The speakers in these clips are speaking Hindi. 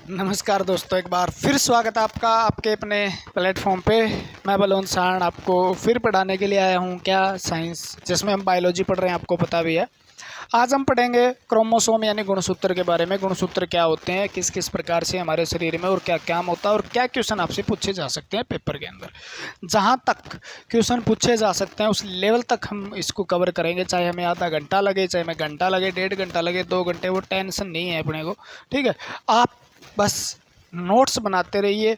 नमस्कार दोस्तों, एक बार फिर स्वागत है आपका आपके अपने प्लेटफॉर्म पे। मैं बलवंत सारण आपको फिर पढ़ाने के लिए आया हूँ। क्या साइंस, जिसमें हम बायोलॉजी पढ़ रहे हैं, आपको पता भी है। आज हम पढ़ेंगे क्रोमोसोम यानी गुणसूत्र के बारे में। गुणसूत्र क्या होते हैं, किस किस प्रकार से हमारे शरीर में और क्या काम होता है और क्या क्वेश्चन आपसे पूछे जा सकते हैं पेपर के अंदर। जहाँ तक क्वेश्चन पूछे जा सकते हैं उस लेवल तक हम इसको कवर करेंगे, चाहे हमें आधा घंटा लगे, चाहे हमें घंटा लगे, 1.5 घंटा लगे, 2 घंटे, वो टेंशन नहीं है अपने को। ठीक है, आप बस नोट्स बनाते रहिए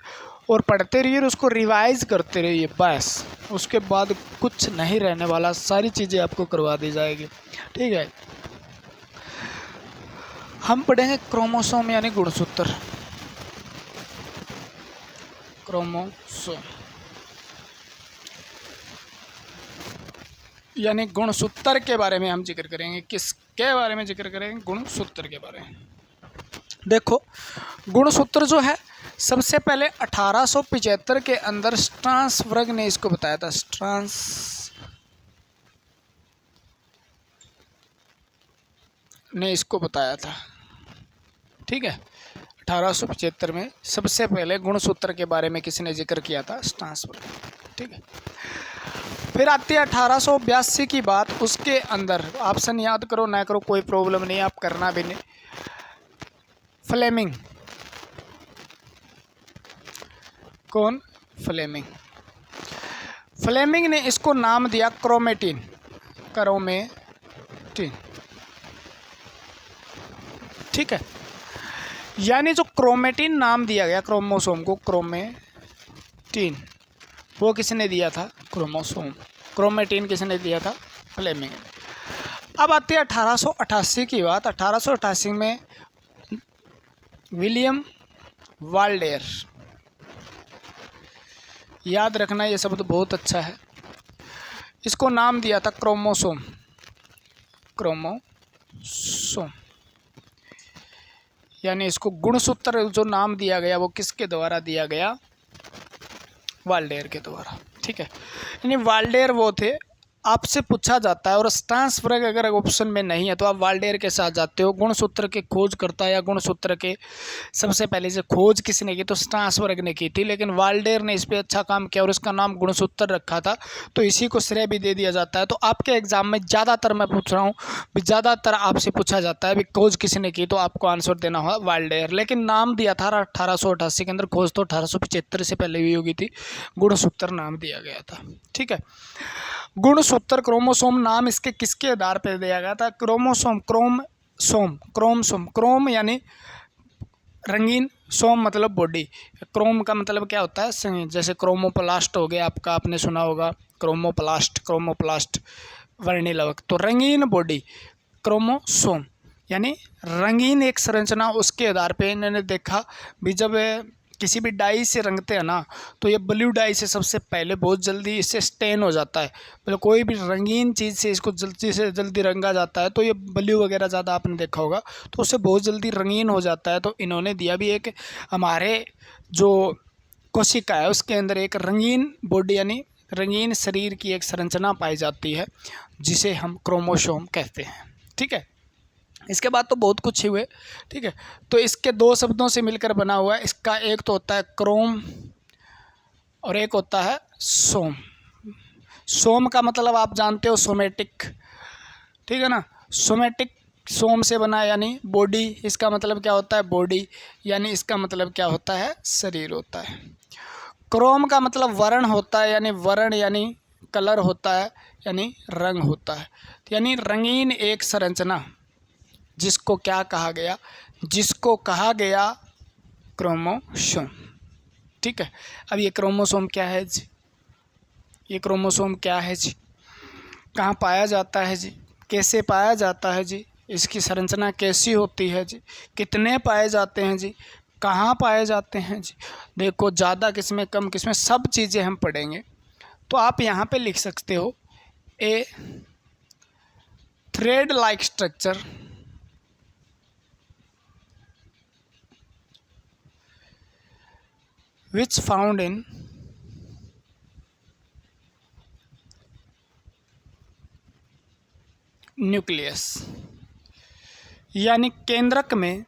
और पढ़ते रहिए और उसको रिवाइज करते रहिए, बस। उसके बाद कुछ नहीं रहने वाला, सारी चीज़ें आपको करवा दी जाएगी। ठीक है, हम पढ़ेंगे क्रोमोसोम यानी गुणसूत्र। क्रोमोसोम यानी गुणसूत्र के बारे में हम जिक्र करेंगे। किसके बारे में जिक्र करेंगे? गुणसूत्र के बारे में। देखो, गुणसूत्र जो है सबसे पहले 1875 के अंदर स्ट्रासबर्ग ने इसको बताया था। स्ट्रास ने इसको बताया था। ठीक है, 1875 में सबसे पहले गुणसूत्र के बारे में किसने जिक्र किया था? स्ट्रासबर्ग। ठीक है, फिर आती है 1882 की बात। उसके अंदर ऑप्शन याद करो ना करो कोई प्रॉब्लम नहीं, आप करना भी नहीं। फ्लेमिंग। कौन? फ्लेमिंग। फ्लेमिंग ने इसको नाम दिया क्रोमेटिन। क्रोमेटिन। ठीक है, यानी जो क्रोमेटिन नाम दिया गया क्रोमोसोम को, क्रोमेटिन, वो किसने दिया था? क्रोमोसोम। क्रोमेटिन किसने दिया था? फ्लेमिंग। अब आती है 1888 की बात। 1888 में विलियम वाल्डेयर, याद रखना ये शब्द बहुत अच्छा है, इसको नाम दिया था क्रोमोसोम। क्रोमोसोम यानी इसको गुणसूत्र जो नाम दिया गया वो किसके द्वारा दिया गया? वाल्डेयर के द्वारा। ठीक है, यानी वाल्डेयर वो थे। आपसे पूछा जाता है, और स्ट्रासबर्ग अगर ऑप्शन में नहीं है तो आप वाल्डेयर के साथ जाते हो। गुणसूत्र के खोज करता है या गुणसूत्र के सबसे पहले से खोज किसने की? तो स्ट्रासबर्ग ने की थी, लेकिन वाल्डेयर ने इस पर अच्छा काम किया और इसका नाम गुणसूत्र रखा था, तो इसी को श्रेय भी दे दिया जाता है। तो आपके एग्जाम में ज़्यादातर, मैं पूछ रहा हूँ, ज़्यादातर आपसे पूछा जाता है भी खोज किसने की, तो आपको आंसर देना होगा वाल्डेयर। लेकिन नाम दिया था 1888 के अंदर, खोज तो 1875 से पहले भी होगी थी, गुणसूत्र नाम दिया गया था। ठीक है, गुणसूत्र क्रोमोसोम नाम इसके किसके आधार पर दिया गया था? क्रोमोसोम, क्रोमसोम, क्रोम यानी रंगीन, सोम मतलब बॉडी। क्रोम का मतलब क्या होता है? जैसे क्रोमोप्लास्ट हो गया आपका, आपने सुना होगा क्रोमोप्लास्ट वर्णिलवक, तो रंगीन बॉडी क्रोमोसोम यानी रंगीन एक संरचना। उसके आधार पे इन्होंने देखा भी, जब किसी भी डाई से रंगते हैं ना, तो ये ब्लू डाई से सबसे पहले बहुत जल्दी इससे स्टेन हो जाता है। मतलब कोई भी रंगीन चीज़ से इसको जल्दी से जल्दी रंगा जाता है, तो ये ब्लू वगैरह ज़्यादा आपने देखा होगा, तो उससे बहुत जल्दी रंगीन हो जाता है। तो इन्होंने दिया भी एक, हमारे जो कोशिका है उसके अंदर एक रंगीन बॉडी यानी रंगीन शरीर की एक संरचना पाई जाती है, जिसे हम क्रोमोसोम कहते हैं। ठीक है, इसके बाद तो बहुत कुछ ही हुए। ठीक है, तो इसके दो शब्दों से मिलकर बना हुआ है। इसका एक तो होता है क्रोम और एक होता है सोम। सोम का मतलब आप जानते हो, सोमेटिक। ठीक है ना, सोमेटिक, सोम से बना यानी बॉडी। इसका मतलब क्या होता है? बॉडी, यानी इसका मतलब क्या होता है? शरीर होता है। क्रोम का मतलब वर्ण होता है, यानी वर्ण यानी कलर होता है, यानी रंग होता है, यानी रंगीन एक संरचना, जिसको क्या कहा गया? जिसको कहा गया क्रोमोसोम। ठीक है, अब ये क्रोमोसोम क्या है जी? ये क्रोमोसोम क्या है जी? कहाँ पाया जाता है जी? कैसे पाया जाता है जी? इसकी संरचना कैसी होती है जी? कितने पाए जाते हैं जी? कहाँ पाए जाते हैं जी? देखो, ज़्यादा किसमें कम किसमें, सब चीज़ें हम पढ़ेंगे। तो आप यहाँ पे लिख सकते हो, a thread like structure which found in nucleus, यानी केंद्रक में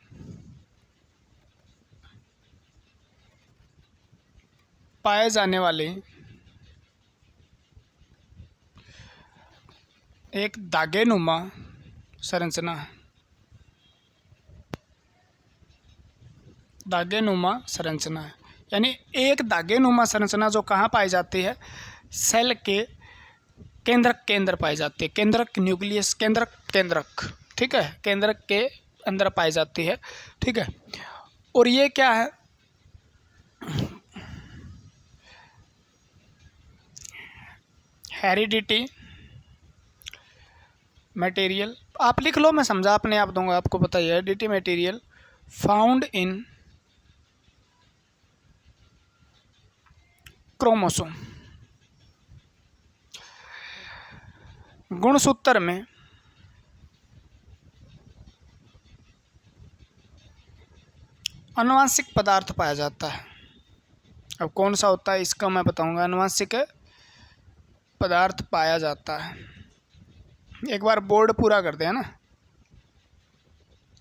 पाए जाने वाली एक दागेनुमा संरचना है। दागेनुमा संरचना है, यानी एक दागेनुमा संरचना जो कहाँ पाई जाती है? सेल के केंद्रक के अंदर पाई जाती है। केंद्रक न्यूक्लियस, केंद्रक, ठीक है, केंद्रक के अंदर पाई जाती है, ठीक है। और ये क्या है? हेरिडिटी मटेरियल, आप लिख लो, मैं समझा अपने आप दूंगा, आपको पता ही है। Heredity material found in chromosome. गुणसूत्र में आनुवंशिक पदार्थ पाया जाता है। अब कौन सा होता है इसका मैं बताऊंगा। आनुवंशिक पदार्थ पाया जाता है, एक बार बोर्ड पूरा कर दे, है ना।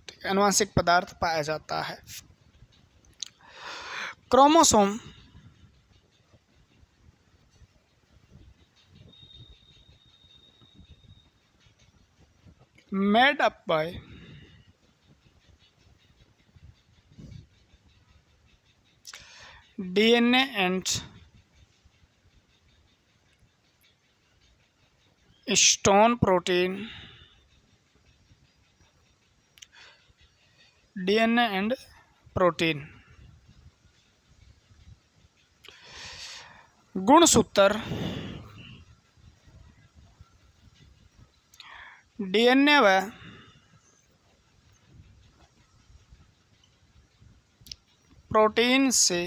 ठीक है, आनुवंशिक पदार्थ पाया जाता है। Chromosome made up by DNA and stone protein, DNA and protein. गुणसूत्र DNA व प्रोटीन से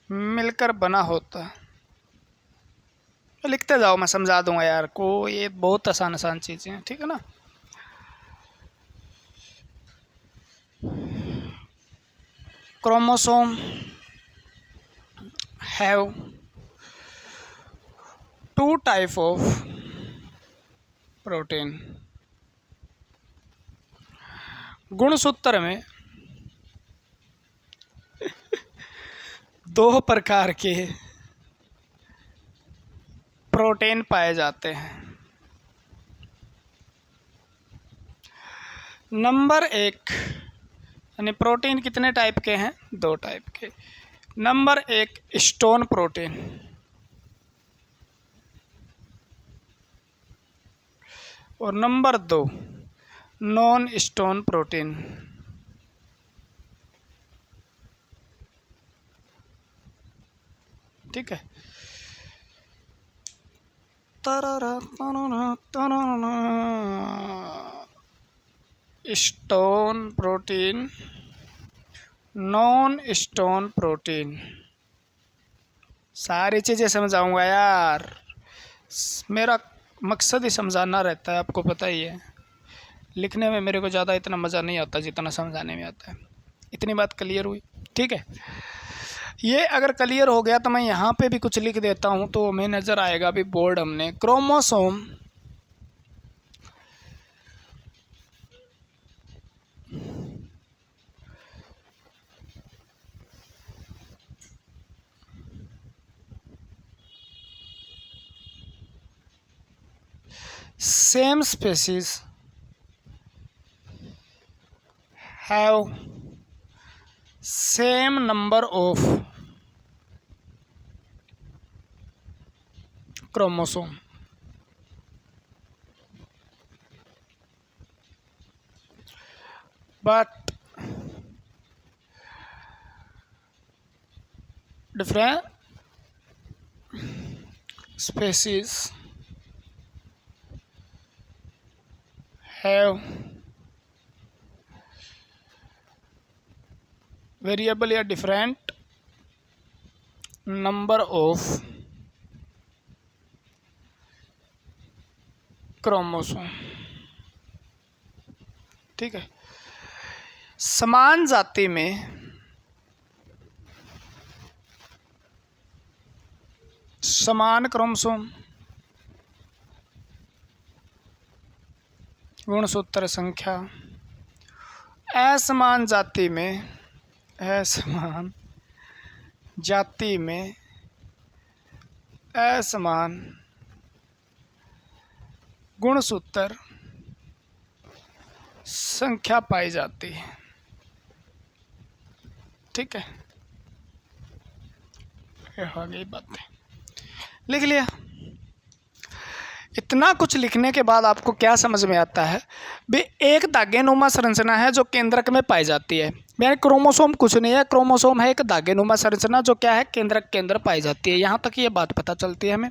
मिलकर बना होता है। लिखते जाओ, मैं समझा दूंगा यार को, ये बहुत आसान आसान चीज़ें हैं, ठीक है ना। Chromosome have 2 type of protein. गुणसूत्र में 2 प्रकार के प्रोटीन पाए जाते हैं। नंबर 1, यानी प्रोटीन कितने टाइप के हैं? 2 टाइप के। नंबर 1 स्टोन प्रोटीन, और नंबर 2 नॉन स्टोन प्रोटीन। ठीक है। Stone protein, non stone protein, सारी चीज़ें समझाऊंगा यार, मेरा मकसद ही समझाना रहता है, आपको पता ही है। लिखने में मेरे को ज़्यादा इतना मज़ा नहीं आता जितना समझाने में आता है। इतनी बात क्लियर हुई? ठीक है। ये अगर क्लियर हो गया तो मैं यहाँ पे भी कुछ लिख देता हूँ तो हमें नज़र आएगा। अभी बोर्ड हमने chromosome same species have same number of chromosome, but different species have variable या different number of क्रोमोसोम। ठीक है। समान जाति में समान क्रोमोसोम, गुणसूत्र संख्या। असमान जाति में असमान जाति में असमान गुणसूत्र संख्या पाई जाती है। ठीक है, ये हो गई बात, लिख लिया। इतना कुछ लिखने के बाद आपको क्या समझ में आता है भी, एक धागेनुमा संरचना है जो केंद्रक में पाई जाती है। यानी क्रोमोसोम कुछ नहीं है, क्रोमोसोम है एक धागेनुमा संरचना जो क्या है, केंद्रक के अंदर पाई जाती है। यहाँ तक ये बात पता चलती है हमें।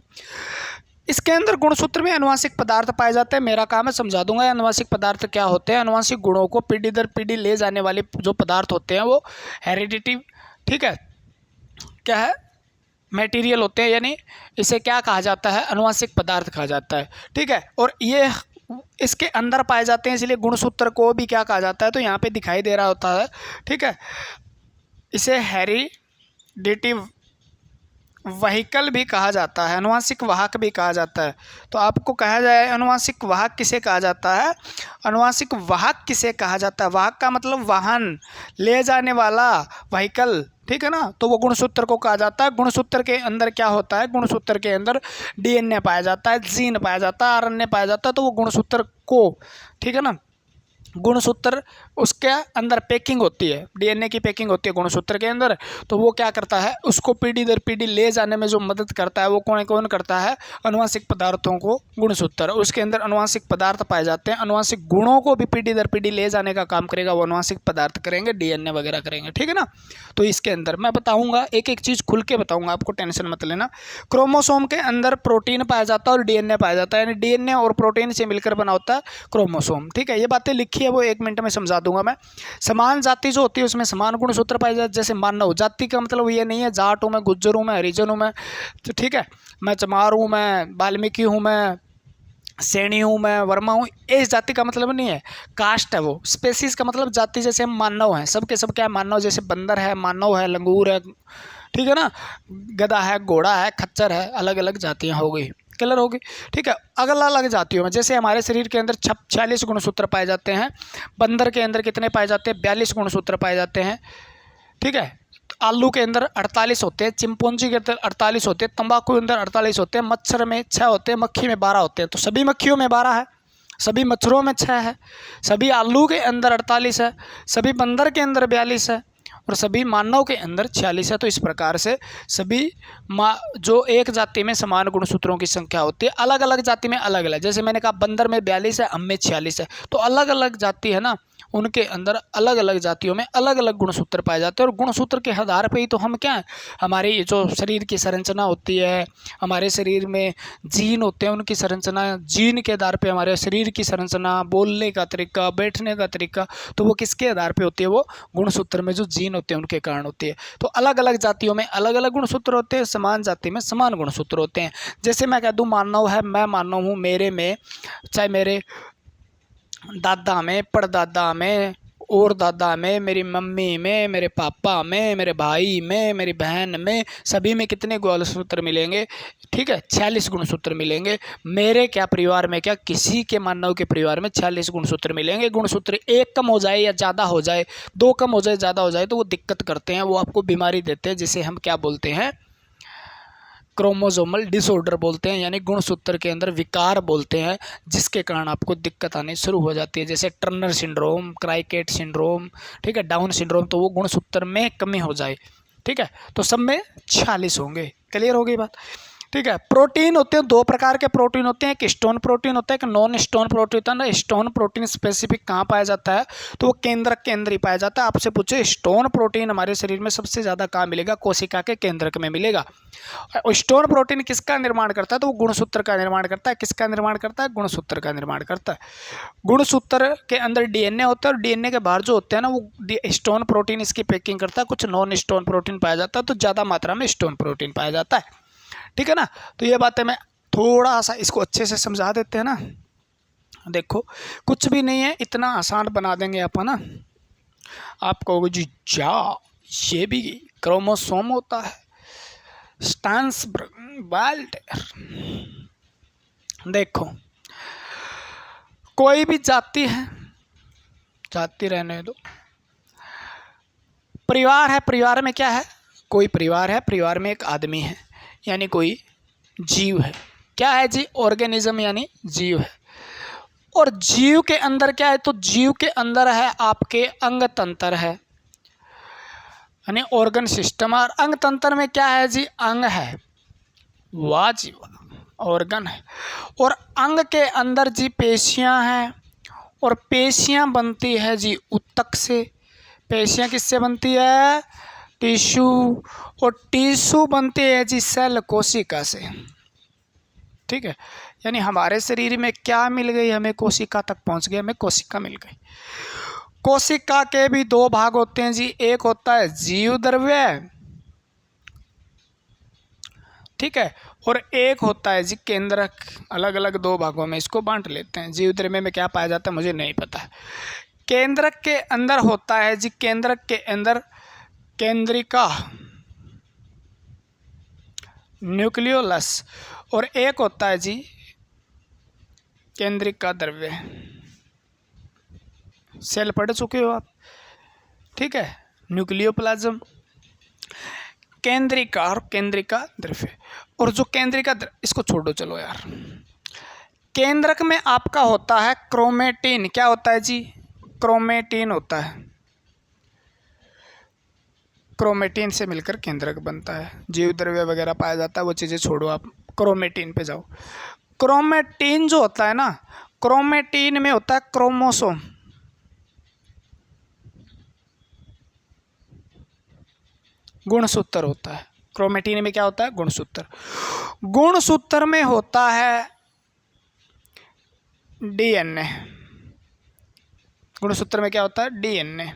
इसके अंदर गुणसूत्र में अनुवांशिक पदार्थ पाए जाते हैं। मेरा काम है समझा दूंगा अनुवांशिक पदार्थ क्या होते हैं। अनुवांशिक गुणों को पीढ़ी दर पीढ़ी ले जाने वाले जो पदार्थ होते हैं वो हेरिडिटी, ठीक है, क्या है, मटेरियल होते हैं। यानी इसे क्या कहा जाता है, अनुवांशिक पदार्थ कहा जाता है। ठीक है, और ये इसके अंदर पाए जाते हैं, इसलिए गुणसूत्र को भी क्या कहा जाता है, तो यहाँ पे दिखाई दे रहा होता है। ठीक है, इसे हेरिडिटिव वहीकल भी कहा जाता है, अनुवांशिक वाहक भी कहा जाता है। तो आपको कहा जाए अनुवांशिक वाहक किसे कहा जाता है, अनुवांशिक वाहक किसे कहा जाता है, वाहक का मतलब वाहन, ले जाने वाला, व्हीकल, ठीक है ना। तो वो गुणसूत्र को कहा जाता है। गुणसूत्र के अंदर क्या होता है, गुणसूत्र के अंदर डीएनए पाया जाता है, जीन पाया जाता है, आरएनए पाया जाता है। तो वो गुणसूत्र को, ठीक है ना, गुणसूत्र उसके अंदर पैकिंग होती है, डीएनए की पैकिंग होती है गुणसूत्र के अंदर। तो वो क्या करता है, उसको पीढ़ी दर पीढ़ी ले जाने में जो मदद करता है वो कौन कौन करता है, अनुवांशिक पदार्थों को गुणसूत्र। उसके अंदर अनुवांशिक पदार्थ पाए जाते हैं, अनुवांशिक गुणों को भी पीढ़ी दर पीढ़ी ले जाने का काम करेगा वो अनुवांशिक पदार्थ करेंगे, डीएनए वगैरह करेंगे। ठीक है ना। तो इसके अंदर मैं बताऊंगा, एक एक चीज़ खुल के बताऊंगा, आपको टेंशन मत लेना। क्रोमोसोम के अंदर प्रोटीन पाया जाता है और डीएनए पाया जाता है, यानी डीएनए और प्रोटीन से मिलकर बना होता है क्रोमोसोम। ठीक है, ये बातें लिखी है वो 1 मिनट में समझा दूंगा मैं। समान जाति जो होती है उसमें समान गुणसूत्र पाए जाते, जैसे मानव जाति का मतलब ये नहीं है जाट हूँ मैं, गुज्जर हूँ मैं, हरिजन हूँ मैं, तो ठीक है, मैं चमार हूँ मैं, वाल्मीकि हूँ मैं, सैनी हूँ मैं, वर्मा हूँ, इस जाति का मतलब नहीं है, कास्ट है वो। स्पेसीज का मतलब जाति, जैसे हम मानव हैं, सबके सब क्या है मानव, जैसे बंदर है, मानव है, लंगूर है, ठीक है ना, गधा है, घोड़ा है, खच्चर है, अलग अलग जातियाँ हो गई, क्लियर होगी। ठीक है, अलग अलग जातियों में जैसे हमारे शरीर के अंदर 46 गुणसूत्र पाए जाते हैं, बंदर के अंदर कितने पाए जाते हैं, 42 गुणसूत्र पाए जाते हैं। ठीक है, आलू के अंदर 48 होते हैं, चिंपॉन्जी के अंदर 48 होते हैं, तंबाकू के अंदर 48 होते हैं, मच्छर में 6 होते हैं, मक्खी में 12 होते हैं। तो सभी मक्खियों में 12 है, सभी मच्छरों में 6 है, सभी आलू के अंदर 48 है, सभी बंदर के अंदर 42 है और सभी मानव के अंदर 46 है। तो इस प्रकार से सभी जो एक जाति में समान गुणसूत्रों की संख्या होती है, अलग अलग जाति में अलग अलग, जैसे मैंने कहा बंदर में 42 है, हम में 46 है। तो अलग अलग जाति है ना, उनके अंदर अलग अलग जातियों में अलग अलग गुणसूत्र पाए जाते हैं। और गुणसूत्र के आधार पे ही तो हम क्या है, हमारी जो शरीर की संरचना होती है, हमारे शरीर में जीन होते हैं, उनकी संरचना, जीन के आधार पे हमारे शरीर की संरचना, बोलने का तरीका, बैठने का तरीका, तो वो किसके आधार पे होती है, वो गुणसूत्र में जो जीन होते हैं उनके कारण होती है। तो अलग अलग जातियों में अलग अलग गुणसूत्र होते हैं, समान जाति में समान गुणसूत्र होते हैं। जैसे मैं कह दूँ मानव है, मैं मानव हूँ, मेरे में, चाहे मेरे दादा में, परदादा में, और दादा में, मेरी मम्मी में, मेरे पापा में, मेरे भाई में, मेरी बहन में, सभी में कितने गुणसूत्र मिलेंगे, ठीक है, 46 गुणसूत्र मिलेंगे। मेरे क्या परिवार में, क्या किसी के मानव के परिवार में 46 गुणसूत्र मिलेंगे। गुणसूत्र एक कम हो जाए या ज़्यादा हो जाए, 2 कम हो जाए, ज़्यादा हो जाए, तो वो दिक्कत करते हैं, वो आपको बीमारी देते हैं, जिसे हम क्या बोलते हैं, क्रोमोसोमल डिसऑर्डर बोलते हैं, यानी गुणसूत्र के अंदर विकार बोलते हैं, जिसके कारण आपको दिक्कत आनी शुरू हो जाती है, जैसे टर्नर सिंड्रोम, क्राइकेट सिंड्रोम, ठीक है, डाउन सिंड्रोम। तो वो गुणसूत्र में कमी हो जाए, ठीक है, तो सब में 46 होंगे। क्लियर हो गई बात। ठीक है, प्रोटीन होते हैं, 2 प्रकार के प्रोटीन होते हैं, एक स्टोन प्रोटीन होता है, एक नॉन स्टोन प्रोटीन होता है ना। स्टोन प्रोटीन स्पेसिफिक कहाँ पाया जाता है, तो वो केंद्रक के अंदर ही पाया जाता है। आपसे पूछे स्टोन प्रोटीन हमारे शरीर में सबसे ज़्यादा कहाँ मिलेगा, कोशिका के केंद्रक में मिलेगा। स्टोन प्रोटीन किसका निर्माण करता है, तो वो गुणसूत्र का निर्माण करता है। किसका निर्माण करता है, गुणसूत्र का निर्माण करता है। गुणसूत्र के अंदर डीएनए होता है और डीएनए के बाहर जो होते हैं ना, वो स्टोन प्रोटीन इसकी पैकिंग करता है। कुछ नॉन स्टोन प्रोटीन पाया जाता है, तो ज़्यादा मात्रा में स्टोन प्रोटीन पाया जाता है। ठीक है ना। तो ये बातें मैं थोड़ा सा इसको अच्छे से समझा देते हैं ना। देखो कुछ भी नहीं है, इतना आसान बना देंगे आप ना। आप कहोगे जी जा, ये भी क्रोमोसोम होता है, स्टांसबर्ग। देखो कोई भी जाति है, जाति रहने दो, परिवार है, परिवार में क्या है, कोई परिवार है, परिवार में एक आदमी है, यानी कोई जीव है। क्या है जी, ऑर्गेनिज्म यानी जीव है। और जीव के अंदर क्या है, तो जीव के अंदर है आपके अंग तंत्र है, यानी ऑर्गन सिस्टम। और अंग तंत्र में क्या है जी, अंग है, वाह जी वाह, ऑर्गन है। और अंग के अंदर जी पेशियां हैं, और पेशियां बनती है जी ऊतक से। पेशियां किससे बनती है, टिश्यू। और टिश्यू बनती है जी सेल, कोशिका से। ठीक है, यानी हमारे शरीर में क्या मिल गई, हमें कोशिका तक पहुंच गए, हमें कोशिका मिल गई। कोशिका के भी दो भाग होते हैं जी, एक होता है जीव द्रव्य, ठीक है, और एक होता है जी केंद्रक। अलग अलग दो भागों में इसको बांट लेते हैं। जीव द्रव्य में क्या पाया जाता है मुझे नहीं पता है। केंद्रक के अंदर होता है जी, केंद्रक के अंदर केंद्रिका, न्यूक्लियोलस, और एक होता है जी केंद्रिका द्रव्य। सेल पढ़ चुके हो आप, ठीक है, न्यूक्लियोप्लाज्म, केंद्रिका और केंद्रिका द्रव्य। और जो केंद्रिका इसको छोड़ो चलो यार। केंद्रक में आपका होता है क्रोमेटिन। क्या होता है जी, क्रोमेटिन होता है। क्रोमेटिन से मिलकर केंद्रक बनता है। जीव द्रव्य वगैरह पाया जाता है, वो चीज़ें छोड़ो, आप क्रोमेटिन पे जाओ। क्रोमेटिन जो होता है ना, क्रोमेटिन में होता है क्रोमोसोम। गुणसूत्र होता है। क्रोमेटिन में क्या होता है, गुणसूत्र। गुणसूत्र में होता है डीएनए। गुणसूत्र में क्या होता है, डीएनए।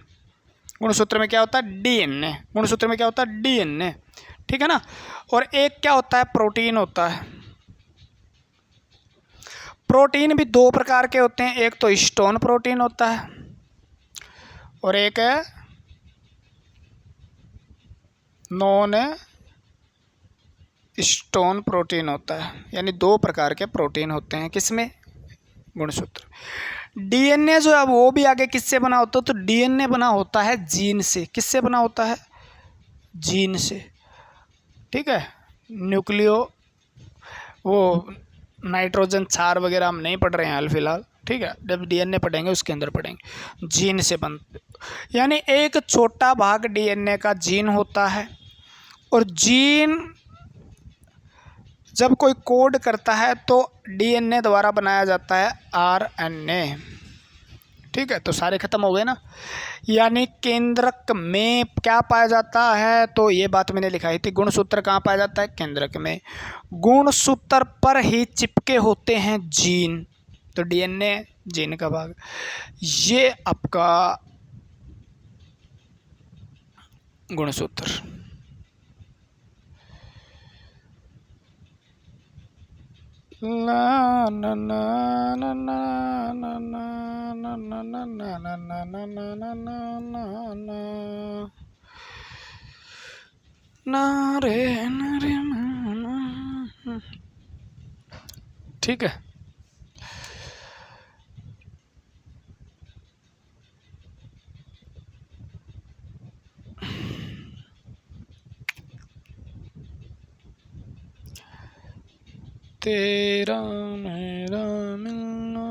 गुणसूत्र में क्या होता है, डीएनए। गुणसूत्र में क्या होता है, डीएनए, ठीक है ना। और एक क्या होता है, प्रोटीन होता है। प्रोटीन भी दो प्रकार के होते हैं, एक तो स्टोन प्रोटीन होता है और एक है नॉन स्टोन प्रोटीन होता है। यानी दो प्रकार के प्रोटीन होते हैं किसमें, गुणसूत्र। डीएनए जो है वो भी आगे किससे बना होता है, तो डीएनए बना होता है जीन से। किससे बना होता है, जीन से, ठीक है। न्यूक्लियो वो नाइट्रोजन क्षार वगैरह हम नहीं पढ़ रहे हैं हाल फिलहाल, ठीक है। जब डीएनए पढ़ेंगे उसके अंदर पढ़ेंगे। जीन से बन, यानी एक छोटा भाग डीएनए का जीन होता है। और जीन जब कोई कोड करता है तो डीएनए द्वारा बनाया जाता है आरएनए, ठीक है। तो सारे खत्म हो गए ना। यानी केंद्रक में क्या पाया जाता है, तो ये बात मैंने लिखाई थी। गुणसूत्र कहाँ पाया जाता है, केंद्रक में। गुणसूत्र पर ही चिपके होते हैं जीन, तो डीएनए जीन का भाग। ये आपका गुणसूत्र। ला ना ना ना ना ना ना ना ना ना ना ना ना ना ना ना ना ना रे ना रे ना, ठीक है। तेरा मेरा मिलना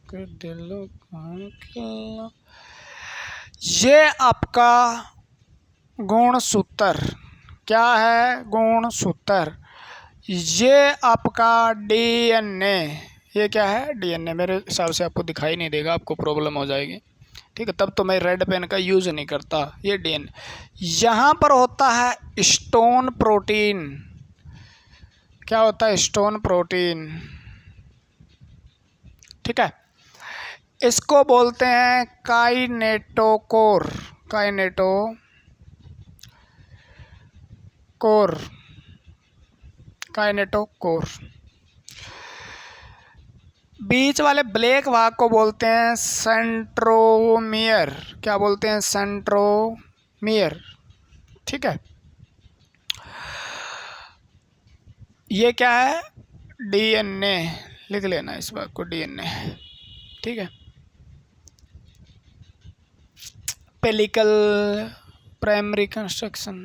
के दिल का खिलना, ये आपका गुणसूत्र। क्या है, गुणसूत्र। ये आपका डीएनए, ये क्या है, डीएनए। मेरे हिसाब से आपको दिखाई नहीं देगा, आपको प्रॉब्लम हो जाएगी, ठीक है। तब तो मैं रेड पेन का यूज़ नहीं करता। ये डीएनए, यहाँ पर होता है स्टोन प्रोटीन। क्या होता है, स्टोन प्रोटीन, ठीक है। इसको बोलते हैं काइनेटोकोर। काइनेटोकोर। बीच वाले ब्लैक भाग को बोलते हैं सेंट्रोमियर। क्या बोलते हैं, सेंट्रोमियर, ठीक है। ये क्या है, डीएनए। लिख लेना इस बात को, डीएनए, ठीक है। पेलिकल, प्राइमरी कंस्ट्रक्शन,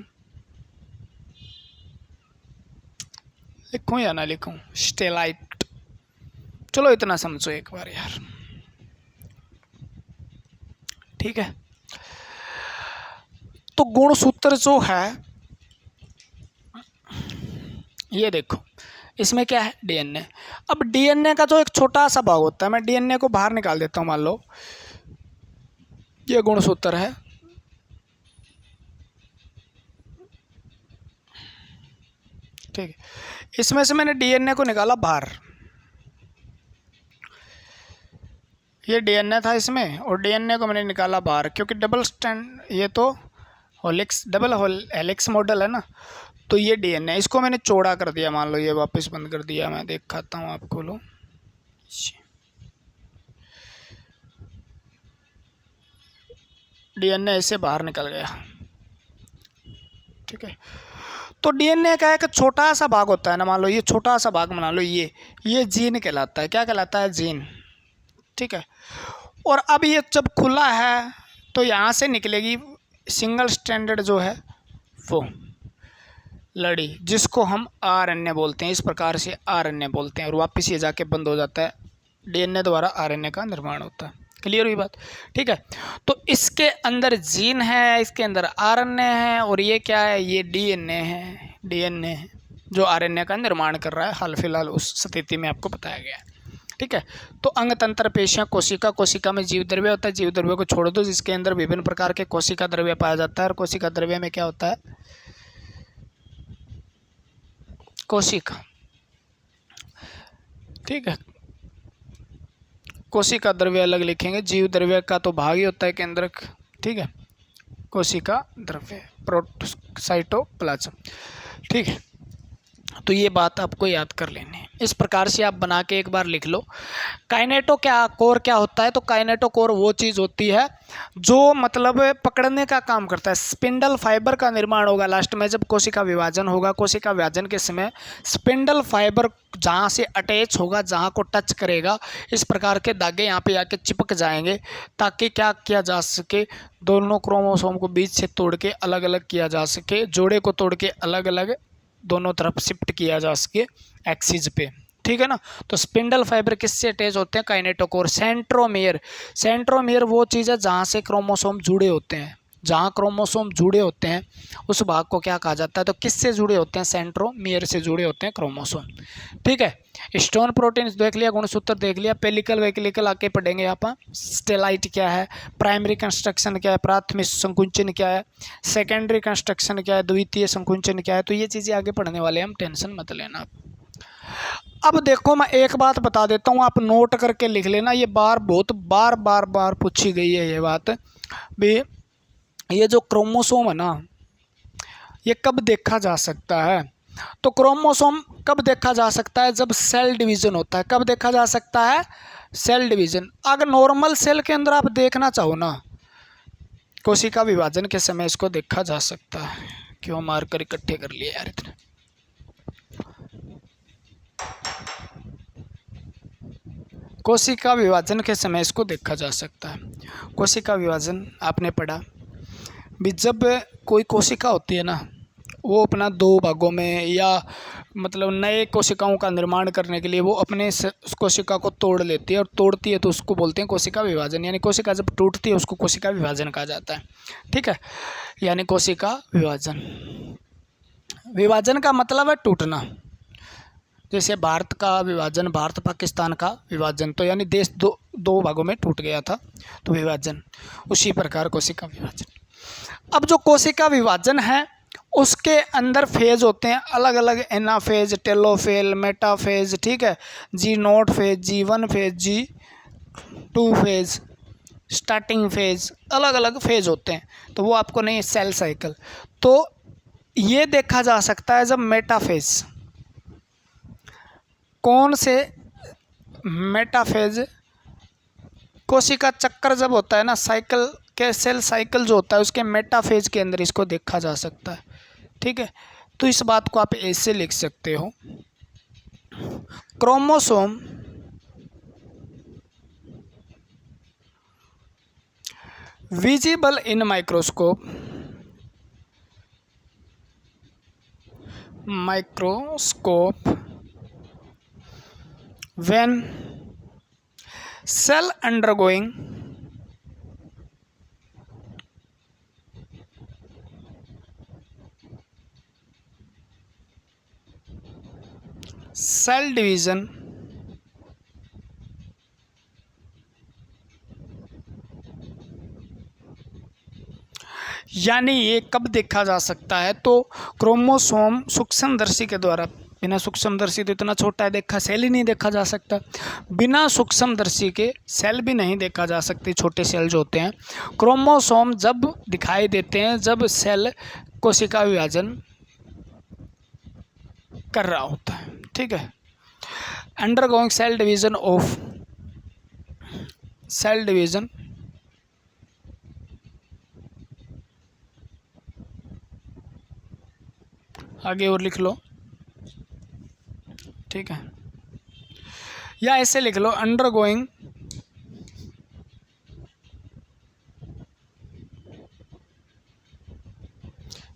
लिखूं या ना लिखूं? स्टेलाइट, चलो इतना समझो एक बार यार, ठीक है। तो गुणसूत्र जो है ये देखो, इसमें क्या है? डीएनए। अब डीएनए का जो एक छोटा सा भाग होता है, मैं डीएनए को बाहर निकाल देता हूं, मान लो ये गुणसूत्र है, ठीक है। इसमें से मैंने डीएनए को निकाला बाहर, ये डीएनए था इसमें, और डीएनए को मैंने निकाला बाहर, क्योंकि डबल स्टैंड, ये तो हेलिक्स, डबल हेलिक्स मॉडल है ना, तो ये डीएनए, इसको मैंने चौड़ा कर दिया, मान लो ये वापस बंद कर दिया, मैं दिखाता हूँ आपको, लो डीएनए ऐसे बाहर निकल गया, ठीक है। तो डीएनए का एक छोटा सा भाग होता है ना, मान लो ये छोटा सा भाग बना लो, ये जीन कहलाता है, क्या कहलाता है? जीन, ठीक है। और अब ये जब खुला है तो यहाँ से निकलेगी सिंगल स्टैंडर्ड जो है वो लड़ी, जिसको हम आरएनए बोलते हैं, इस प्रकार से आरएनए बोलते हैं, और वापस ये जाके बंद हो जाता है, डीएनए द्वारा आरएनए का निर्माण होता है। क्लियर हुई बात? ठीक है। तो इसके अंदर जीन है, इसके अंदर आरएनए है, और ये क्या है? ये डीएनए है, डीएनए है जो आरएनए का निर्माण कर रहा है, हाल फिलहाल उस स्थिति में आपको बताया गया है, ठीक है। तो अंग, तंत्र, पेशियां, कोशिका, कोशिका में जीव द्रव्य होता है, जीव द्रव्य को छोड़ दो, जिसके अंदर विभिन्न प्रकार के कोशिका द्रव्य पाया जाता है, और कोशिका द्रव्य में क्या होता है? कोशिका, ठीक है। कोशिका द्रव्य अलग लिखेंगे, जीव द्रव्य का तो भाग ही होता है केंद्रक, ठीक है। कोशिका द्रव्य, साइटोप्लाज्म, ठीक है। तो ये बात आपको याद कर लेनी है, इस प्रकार से आप बना के एक बार लिख लो। काइनेटो क्या कोर क्या होता है? तो काइनेटो कोर वो चीज़ होती है जो मतलब पकड़ने का काम करता है, स्पिंडल फाइबर का निर्माण होगा लास्ट में, जब कोशिका विभाजन होगा, कोशिका विभाजन के समय स्पिंडल फाइबर जहाँ से अटैच होगा, जहाँ को टच करेगा, इस प्रकार के धागे यहाँ पे आके चिपक जाएंगे, ताकि क्या किया जा सके? दोनों क्रोमोसोम को बीच से तोड़ के अलग अलग किया जा सके, जोड़े को तोड़ के अलग अलग दोनों तरफ शिफ्ट किया जा सके एक्सिस पे, ठीक है ना। तो स्पिंडल फाइबर किससे अटैच होते हैं? काइनेटोकोर। सेंट्रोमियर, सेंट्रोमियर वो चीज़ है जहाँ से क्रोमोसोम जुड़े होते हैं, जहाँ क्रोमोसोम जुड़े होते हैं उस भाग को क्या कहा जाता है? तो किससे जुड़े होते हैं? सेंट्रोमियर से जुड़े होते हैं क्रोमोसोम, ठीक है। स्टोन प्रोटीन देख लिया, गुणसूत्र देख लिया, पेलिकल वेलिकल आके पढ़ेंगे यहाँ पर। स्टेलाइट क्या है, प्राइमरी कंस्ट्रक्शन क्या है, प्राथमिक संकुंचन क्या है, सेकेंडरी कंस्ट्रक्शन क्या है, द्वितीय संकुंचन क्या है, तो ये चीज़ें आगे पढ़ने वाले हैं हम, टेंशन मत लेना। अब देखो मैं एक बात बता देता हूँ, आप नोट करके लिख लेना, ये बहुत बार पूछी गई है ये बात भी। ये जो क्रोमोसोम है ना, ये कब देखा जा सकता है? तो क्रोमोसोम कब देखा जा सकता है? जब सेल डिवीजन होता है। कब देखा जा सकता है? Cell division. अगर नॉर्मल सेल के अंदर आप देखना चाहो ना, कोशिका विभाजन के समय इसको देखा जा सकता है। क्यों मारकर इकट्ठे कर लिए यार इतने? कोशिका विभाजन के समय इसको देखा जा सकता है। कोशिका विभाजन आपने पढ़ा भी, जब कोई कोशिका होती है ना, वो अपना दो भागों में या मतलब नए कोशिकाओं का निर्माण करने के लिए वो अपने उस कोशिका को तोड़ लेती है, और तोड़ती है तो उसको बोलते हैं कोशिका विभाजन। यानी कोशिका जब टूटती है उसको कोशिका विभाजन कहा जाता है, ठीक है। यानी कोशिका विभाजन, विभाजन का मतलब है टूटना। जैसे भारत का विभाजन, भारत पाकिस्तान का विभाजन, तो यानी देश दो भागों में टूट गया था, तो विभाजन। उसी प्रकार कोशिका विभाजन। अब जो कोशिका विभाजन है उसके अंदर फेज होते हैं अलग अलग, एनाफेज, टेलोफेज, मेटाफेज, ठीक है। G0 phase, G1 phase, G2 phase, starting phase, अलग अलग फेज होते हैं, तो वो आपको नहीं, सेल साइकिल। तो ये देखा जा सकता है जब मेटाफेज, कौन से मेटाफेज? कोशिका चक्कर जब होता है ना, साइकिल के सेल साइकिल जो होता है उसके मेटाफेज के अंदर इसको देखा जा सकता है, ठीक है। तो इस बात को आप ऐसे लिख सकते हो, visible in microscope when cell undergoing cell division यानी ये कब देखा जा सकता है, तो क्रोमोसोम सूक्ष्मदर्शी के द्वारा। बिना सूक्ष्मदर्शी तो इतना छोटा है, देखा सेल ही नहीं देखा जा सकता। बिना सूक्ष्मदर्शी के सेल भी नहीं देखा जा सकते, छोटे सेल जो होते हैं। क्रोमोसोम जब दिखाई देते हैं जब सेल कोशिका विभाजन कर रहा होता है, ठीक है। Undergoing cell division of cell division आगे और लिख लो, ठीक है, या ऐसे लिख लो undergoing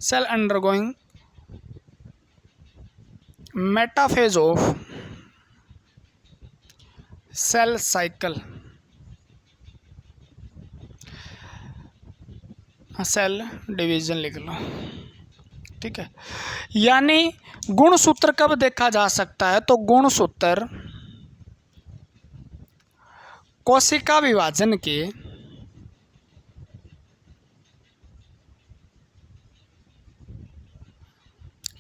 cell undergoing metaphase of cell cycle cell division लिख लो, ठीक है। यानी गुणसूत्र कब देखा जा सकता है, तो गुणसूत्र कोशिका विभाजन के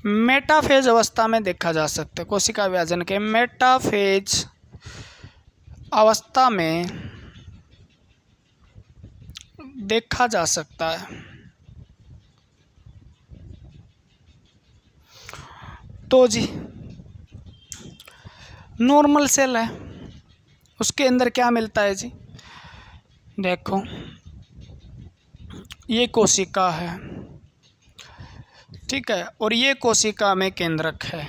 मेटाफेज अवस्था में देखा जा सकता है। कोशिका विभाजन के मेटाफेज अवस्था में देखा जा सकता है। तो जी नॉर्मल सेल है, उसके अंदर क्या मिलता है जी, देखो ये कोशिका है, ठीक है, और ये कोशिका में केंद्रक है,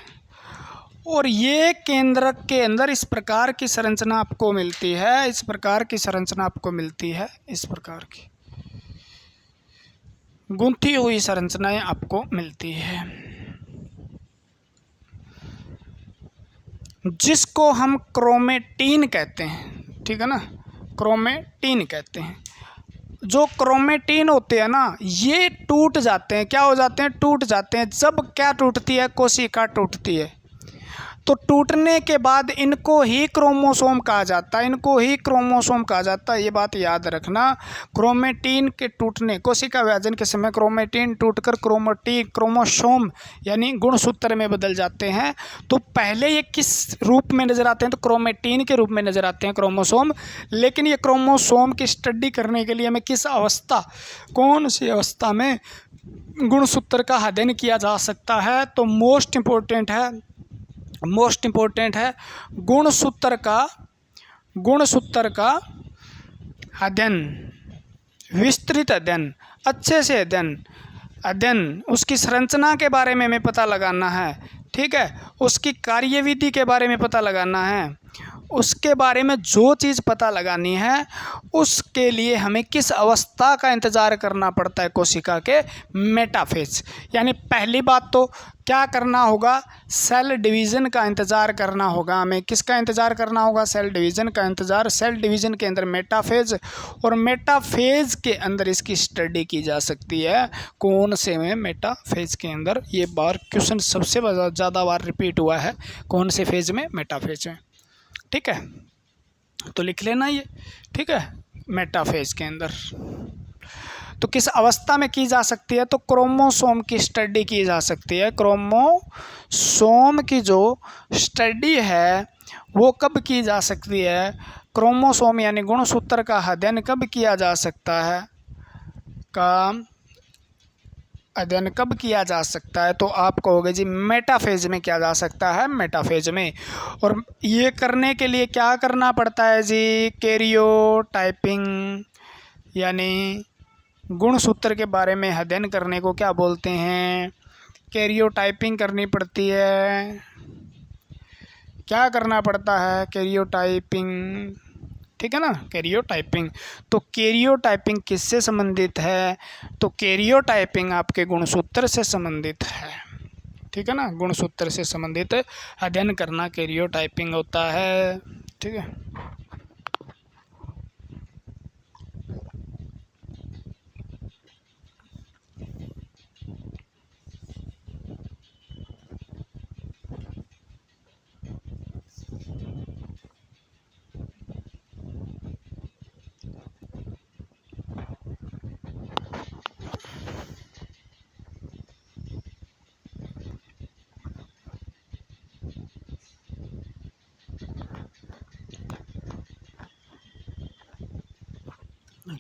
और ये केंद्रक के अंदर इस प्रकार की संरचना आपको मिलती है, इस प्रकार की संरचना आपको मिलती है, इस प्रकार की गूंथी हुई संरचनाएं आपको मिलती है, जिसको हम क्रोमेटीन कहते हैं, ठीक है ना, क्रोमेटीन कहते हैं। जो क्रोमेटीन होते हैं ना, ये टूट जाते हैं, क्या हो जाते हैं, टूट जाते हैं। जब क्या टूटती है, कोशिका टूटती है, तो टूटने के बाद इनको ही क्रोमोसोम कहा जाता है, इनको ही क्रोमोसोम कहा जाता है। ये बात याद रखना, क्रोमेटीन के टूटने, कोशिका विभाजन के समय क्रोमेटीन टूटकर क्रोमोसोम यानी गुणसूत्र में बदल जाते हैं। तो पहले ये किस रूप में नज़र आते हैं, तो क्रोमेटीन के रूप में नज़र आते हैं क्रोमोसोम। लेकिन ये क्रोमोसोम की स्टडी करने के लिए हमें किस अवस्था, कौन सी अवस्था में गुणसूत्र का अध्ययन किया जा सकता है, तो मोस्ट इम्पोर्टेंट है गुणसूत्र का अध्ययन, विस्तृत अध्ययन, अच्छे से अध्ययन, उसकी संरचना के बारे में हमें पता लगाना है, ठीक है, उसकी कार्यविधि के बारे में पता लगाना है, उसके बारे में जो चीज़ पता लगानी है उसके लिए हमें किस अवस्था का इंतज़ार करना पड़ता है, कोशिका के मेटाफेज। यानी पहली बात तो क्या करना होगा, सेल डिवीज़न का इंतज़ार करना होगा हमें। किसका इंतज़ार करना होगा, सेल डिवीज़न का इंतज़ार। सेल डिवीज़न के अंदर मेटाफेज, और मेटाफेज के अंदर इसकी स्टडी की जा सकती है। कौन से में, मेटाफेज के अंदर। ये बार क्वेश्चन सबसे ज़्यादा बार रिपीट हुआ है, कौन से फेज में, मेटाफेज में, ठीक है, तो लिख लेना ये, ठीक है, मेटाफेज के अंदर। तो किस अवस्था में की जा सकती है, तो क्रोमोसोम की स्टडी की जा सकती है। क्रोमोसोम की जो स्टडी है वो कब की जा सकती है, क्रोमोसोम यानी गुणसूत्र का अध्ययन कब किया जा सकता है, अध्ययन कब किया जा सकता है, तो आप कहोगे जी मेटाफेज में किया जा सकता है, मेटाफेज में। और ये करने के लिए क्या करना पड़ता है जी, कैरियोटाइपिंग, यानी गुणसूत्र के बारे में अध्ययन करने को क्या बोलते हैं, कैरियोटाइपिंग करनी पड़ती है। क्या करना पड़ता है, कैरियोटाइपिंग ठीक है ना, कैरियोटाइपिंग। तो कैरियोटाइपिंग किससे संबंधित है? तो कैरियोटाइपिंग आपके गुणसूत्र से संबंधित है, ठीक है ना, गुणसूत्र से संबंधित अध्ययन करना कैरियोटाइपिंग होता है, ठीक है।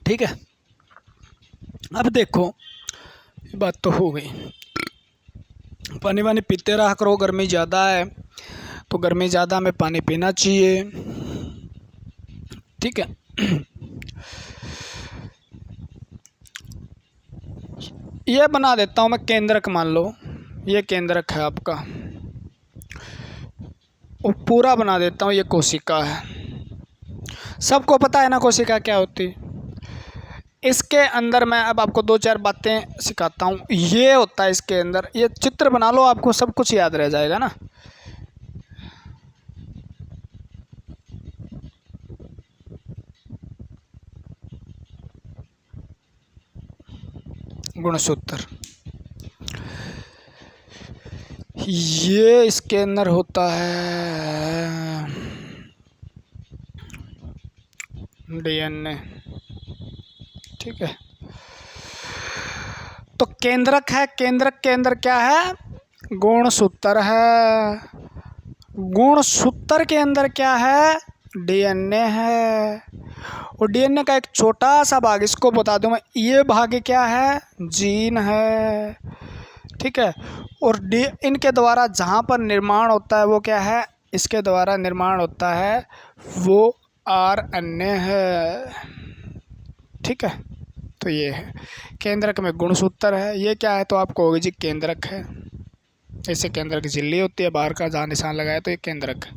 ठीक है, अब देखो ये बात तो हो गई, पानी वानी पीते रहा करो, गर्मी ज़्यादा है तो गर्मी ज़्यादा में पानी पीना चाहिए, ठीक है। ये बना देता हूँ मैं केंद्रक, मान लो ये केंद्रक है आपका, वो पूरा बना देता हूँ, ये कोशिका है, सबको पता है ना कोशिका क्या होती है। इसके अंदर मैं अब आपको 2-4 बातें सिखाता हूँ, ये होता है इसके अंदर, ये चित्र बना लो, आपको सब कुछ याद रह जाएगा ना। गुणसूत्र ये इसके अंदर होता है डीएनए, ठीक है। तो केंद्रक है, केंद्रक के अंदर क्या है? गुणसूत्र है, गुणसूत्र के अंदर क्या है? डीएनए है, और डीएनए का एक छोटा सा भाग, इसको बता दूं मैं, ये भाग क्या है? जीन है, ठीक है। और इनके द्वारा जहाँ पर निर्माण होता है वो क्या है? इसके द्वारा निर्माण होता है वो आरएनए है, ठीक है। तो ये है केंद्रक में गुणसूत्र है, ये क्या है? तो आपको होगी जी केंद्रक है, जैसे केंद्रक की झिल्ली होती है बाहर का जहाँ निशान लगाया तो ये केंद्रक है,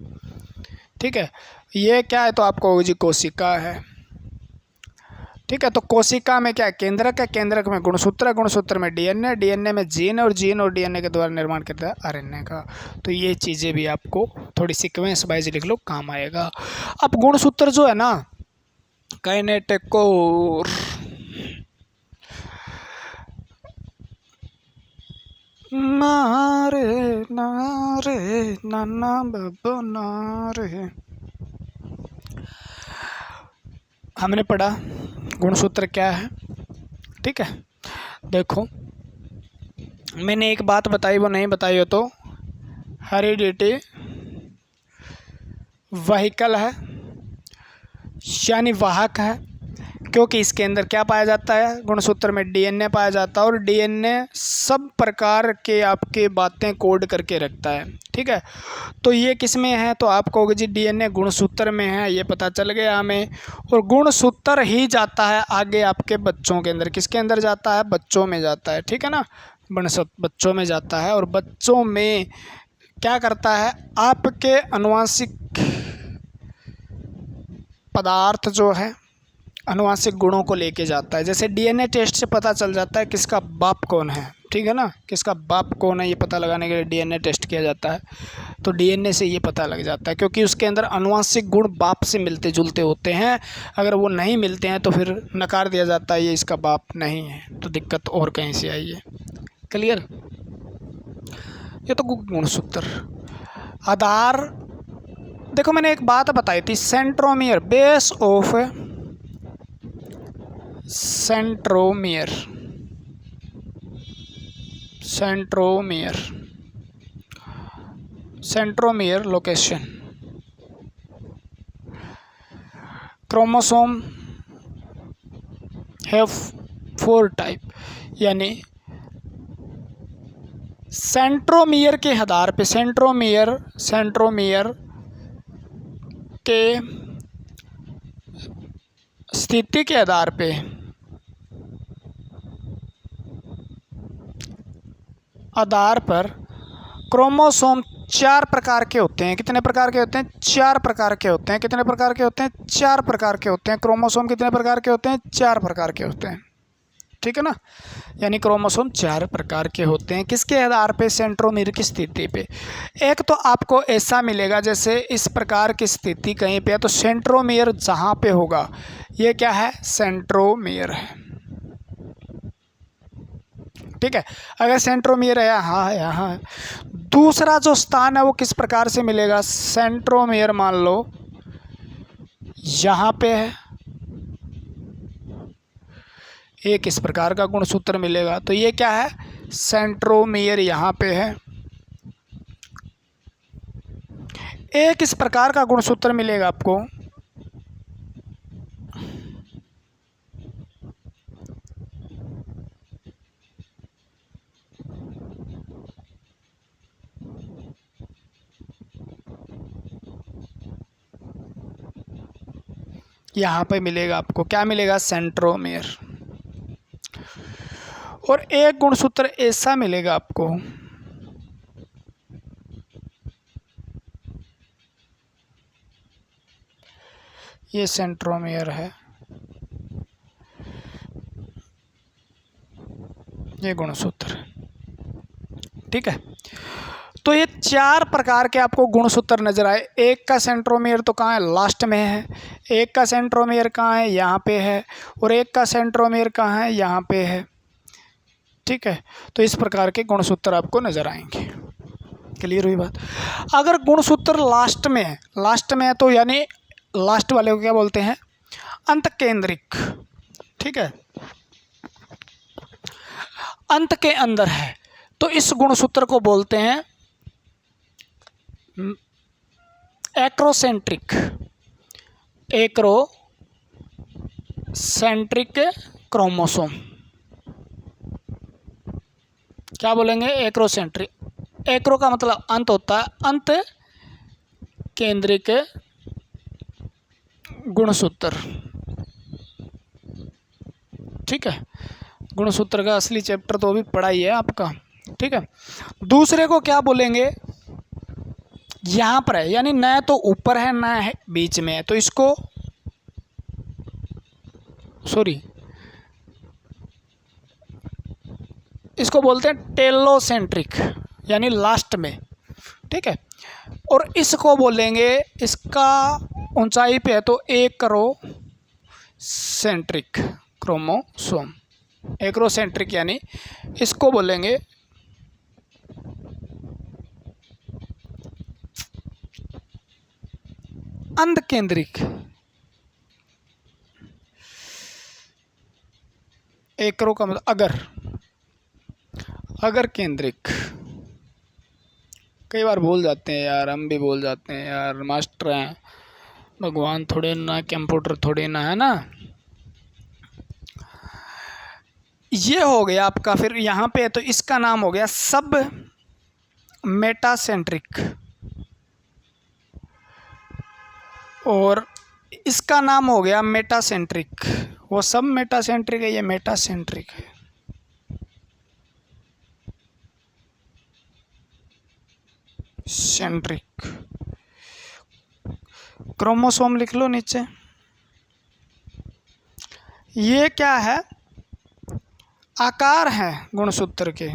ठीक है। ये क्या है? तो आपको होगी जी कोशिका है, ठीक है। तो कोशिका में क्या है? केंद्रक है, केंद्रक में गुणसूत्र है, गुणसूत्र में डीएनए, डीएनए में जीन, और जीन और डीएनए के द्वारा निर्माण करता है आरएनए का। तो ये चीज़ें भी आपको थोड़ी सीक्वेंस वाइज लिख लो, काम आएगा। अब गुणसूत्र जो है ना, काइनेटिकोर, नारे नारे नाना बाबा नारे, हमने पढ़ा गुणसूत्र क्या है, ठीक है। देखो मैंने एक बात बताई, वो नहीं बताई हो तो, हेरिडिटी व्हीकल है, यानी वाहक है, क्योंकि इसके अंदर क्या पाया जाता है? गुणसूत्र में डीएनए पाया जाता है, और डीएनए सब प्रकार के आपके बातें कोड करके रखता है, ठीक है। तो ये किस में है? तो आपको जी डीएनए गुणसूत्र में है, ये पता चल गया हमें। और गुणसूत्र ही जाता है आगे आपके बच्चों के अंदर, किसके अंदर जाता है? बच्चों में जाता है, ठीक है ना, बच्चों में जाता है। और बच्चों में क्या करता है? आपके आनुवंशिक पदार्थ जो है, आनुवंशिक गुणों को लेके जाता है। जैसे डीएनए टेस्ट से पता चल जाता है किसका बाप कौन है, ठीक है ना, किसका बाप कौन है ये पता लगाने के लिए डीएनए टेस्ट किया जाता है। तो डीएनए से ये पता लग जाता है, क्योंकि उसके अंदर आनुवंशिक गुण बाप से मिलते जुलते होते हैं। अगर वो नहीं मिलते हैं तो फिर नकार दिया जाता है ये इसका बाप नहीं है, तो दिक्कत और कहीं से आई है। क्लियर? ये तो गुणसूत्र। आधार, देखो मैंने एक बात बताई थी, centromere, base of centromere, centromere, centromere location, chromosome have 4 type, यानी सेंट्रोमियर के आधार पे, सेंट्रोमियर के स्थिति के आधार पे क्रोमोसोम 4 प्रकार के होते हैं। कितने प्रकार के होते हैं? 4 प्रकार के होते हैं। कितने प्रकार के होते हैं? 4 प्रकार के होते हैं। क्रोमोसोम कितने प्रकार के होते हैं? 4 प्रकार के होते हैं। ठीक है ना, यानी क्रोमोसोम 4 प्रकार के होते हैं। किसके आधार पे? सेंट्रोमीर की स्थिति पे। एक तो आपको ऐसा मिलेगा जैसे इस प्रकार की स्थिति कहीं पे है तो सेंट्रोमीर जहाँ पे होगा ये क्या है? सेंट्रोमीर है। ठीक है, अगर सेंट्रोमीर है यहाँ दूसरा जो स्थान है वो किस प्रकार से मिलेगा? सेंट्रोमीर मान लो यहाँ पे है, एक इस प्रकार का गुणसूत्र मिलेगा तो ये क्या है? सेंट्रोमीर यहाँ पे है। एक इस प्रकार का गुणसूत्र मिलेगा आपको, यहाँ पे मिलेगा आपको, क्या मिलेगा? सेंट्रोमीर। और एक गुणसूत्र ऐसा मिलेगा आपको, ये सेंट्रोमीर है, ये गुणसूत्र। ठीक है, तो ये 4 प्रकार के आपको गुणसूत्र नजर आए। एक का सेंट्रोमीर तो कहाँ है? लास्ट में है। एक का सेंट्रोमीर कहाँ है? यहाँ पे है। और एक का सेंट्रोमीर कहाँ है? यहाँ पे है। ठीक है, तो इस प्रकार के गुणसूत्र आपको नजर आएंगे। क्लियर हुई बात? अगर गुणसूत्र लास्ट में है, लास्ट में है तो यानी लास्ट वाले को क्या बोलते हैं? अंत केंद्रिक। ठीक है, अंत के अंदर है तो इस गुणसूत्र को बोलते हैं एक्रोसेंट्रिक। Acrocentric chromosome. क्या बोलेंगे? एक्रोसेंट्रिक। एक्रो का मतलब अंत होता है, अंत केंद्रिक गुणसूत्र। ठीक है, गुणसूत्र का असली चैप्टर तो अभी पढ़ा ही है आपका। ठीक है, दूसरे को क्या बोलेंगे? यहाँ पर है, यानी न तो ऊपर है न है बीच में है, तो इसको इसको बोलते हैं टेलोसेंट्रिक, यानी लास्ट में। ठीक है, और इसको बोलेंगे, इसका ऊंचाई पे है तो एक्रोसेंट्रिक क्रोमोसोम। एक्रोसेंट्रिक यानी इसको बोलेंगे अंध केंद्रिक। एक्रो का मतलब अगर केंद्रिक। कई बार भूल जाते हैं यार, हम भी भूल जाते हैं यार, मास्टर हैं, भगवान थोड़े ना, कंप्यूटर थोड़े ना, है ना। ये हो गया आपका। फिर यहाँ पे तो इसका नाम हो गया सब मेटासेंट्रिक, और इसका नाम हो गया मेटासेंट्रिक। वो सब मेटासेंट्रिक है, ये मेटासेंट्रिक है। सेंट्रिक। क्रोमोसोम लिख लो नीचे। ये क्या है? आकार है गुणसूत्र के।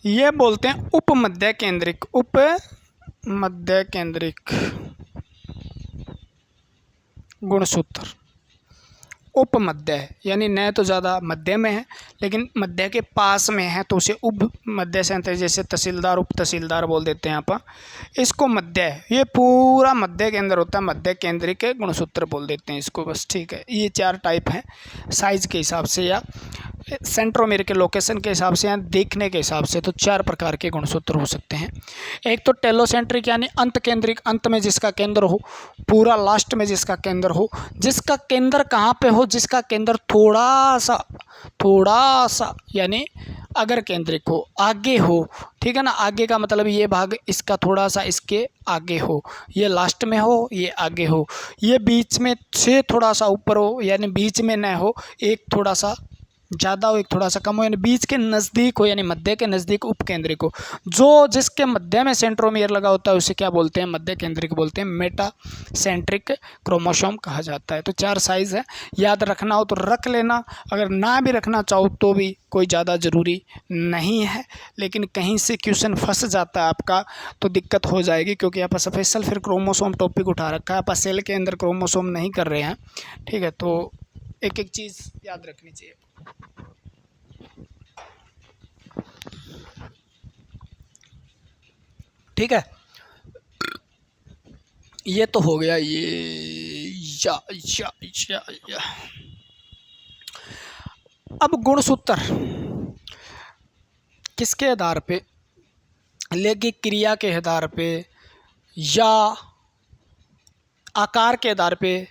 ये बोलते हैं उपमध्य केंद्रिक। उपमध्य केंद्रिक गुणसूत्र। उपमध्य है, यानी न तो ज़्यादा मध्य में है लेकिन मध्य के पास में है तो उसे उप मध्य से, जैसे तहसीलदार उप तहसीलदार बोल देते हैं अपन, इसको मध्य है। ये पूरा मध्य के अंदर होता है, मध्य केंद्रिक के गुणसूत्र बोल देते हैं इसको, बस। ठीक है, ये 4 टाइप हैं, साइज के हिसाब से या सेंट्रोमीर के लोकेशन के हिसाब से या देखने के हिसाब से, तो 4 प्रकार के गुणसूत्र हो सकते हैं। एक तो टेलोसेंट्रिक यानी अंत केंद्रिक, अंत में जिसका केंद्र हो, पूरा लास्ट में जिसका केंद्र हो। जिसका केंद्र कहाँ पे हो? जिसका केंद्र थोड़ा सा यानी अगर केंद्रिक हो, आगे हो, ठीक है ना। आगे का मतलब ये भाग इसका थोड़ा सा इसके आगे हो, ये लास्ट में हो, ये आगे हो, ये बीच में से थोड़ा सा ऊपर हो, यानी बीच में न हो, एक थोड़ा सा ज़्यादा हो, एक थोड़ा सा कम हो, यानी बीच के नज़दीक हो, यानी मध्य के नज़दीक उपकेंद्रिक हो। जो जिसके मध्य में सेंट्रोमियर लगा होता है उसे क्या बोलते हैं? मध्य केंद्रिक बोलते हैं। मेटा सेंट्रिक क्रोमोसोम कहा जाता है। तो 4 साइज़ है, याद रखना हो तो रख लेना, अगर ना भी रखना चाहो तो भी कोई ज़्यादा ज़रूरी नहीं है, लेकिन कहीं से क्वेश्चन फंस जाता है आपका तो दिक्कत हो जाएगी, क्योंकि आप स्पेशल फिर क्रोमोसोम टॉपिक उठा रखा है, आप सेल के अंदर क्रोमोसोम नहीं कर रहे हैं, ठीक है। तो एक एक चीज़ याद रखनी चाहिए। ठीक है, ये तो हो गया ये या। अब गुणसूत्र किसके आधार पे, लैंगिक क्रिया के आधार पे या आकार के आधार पे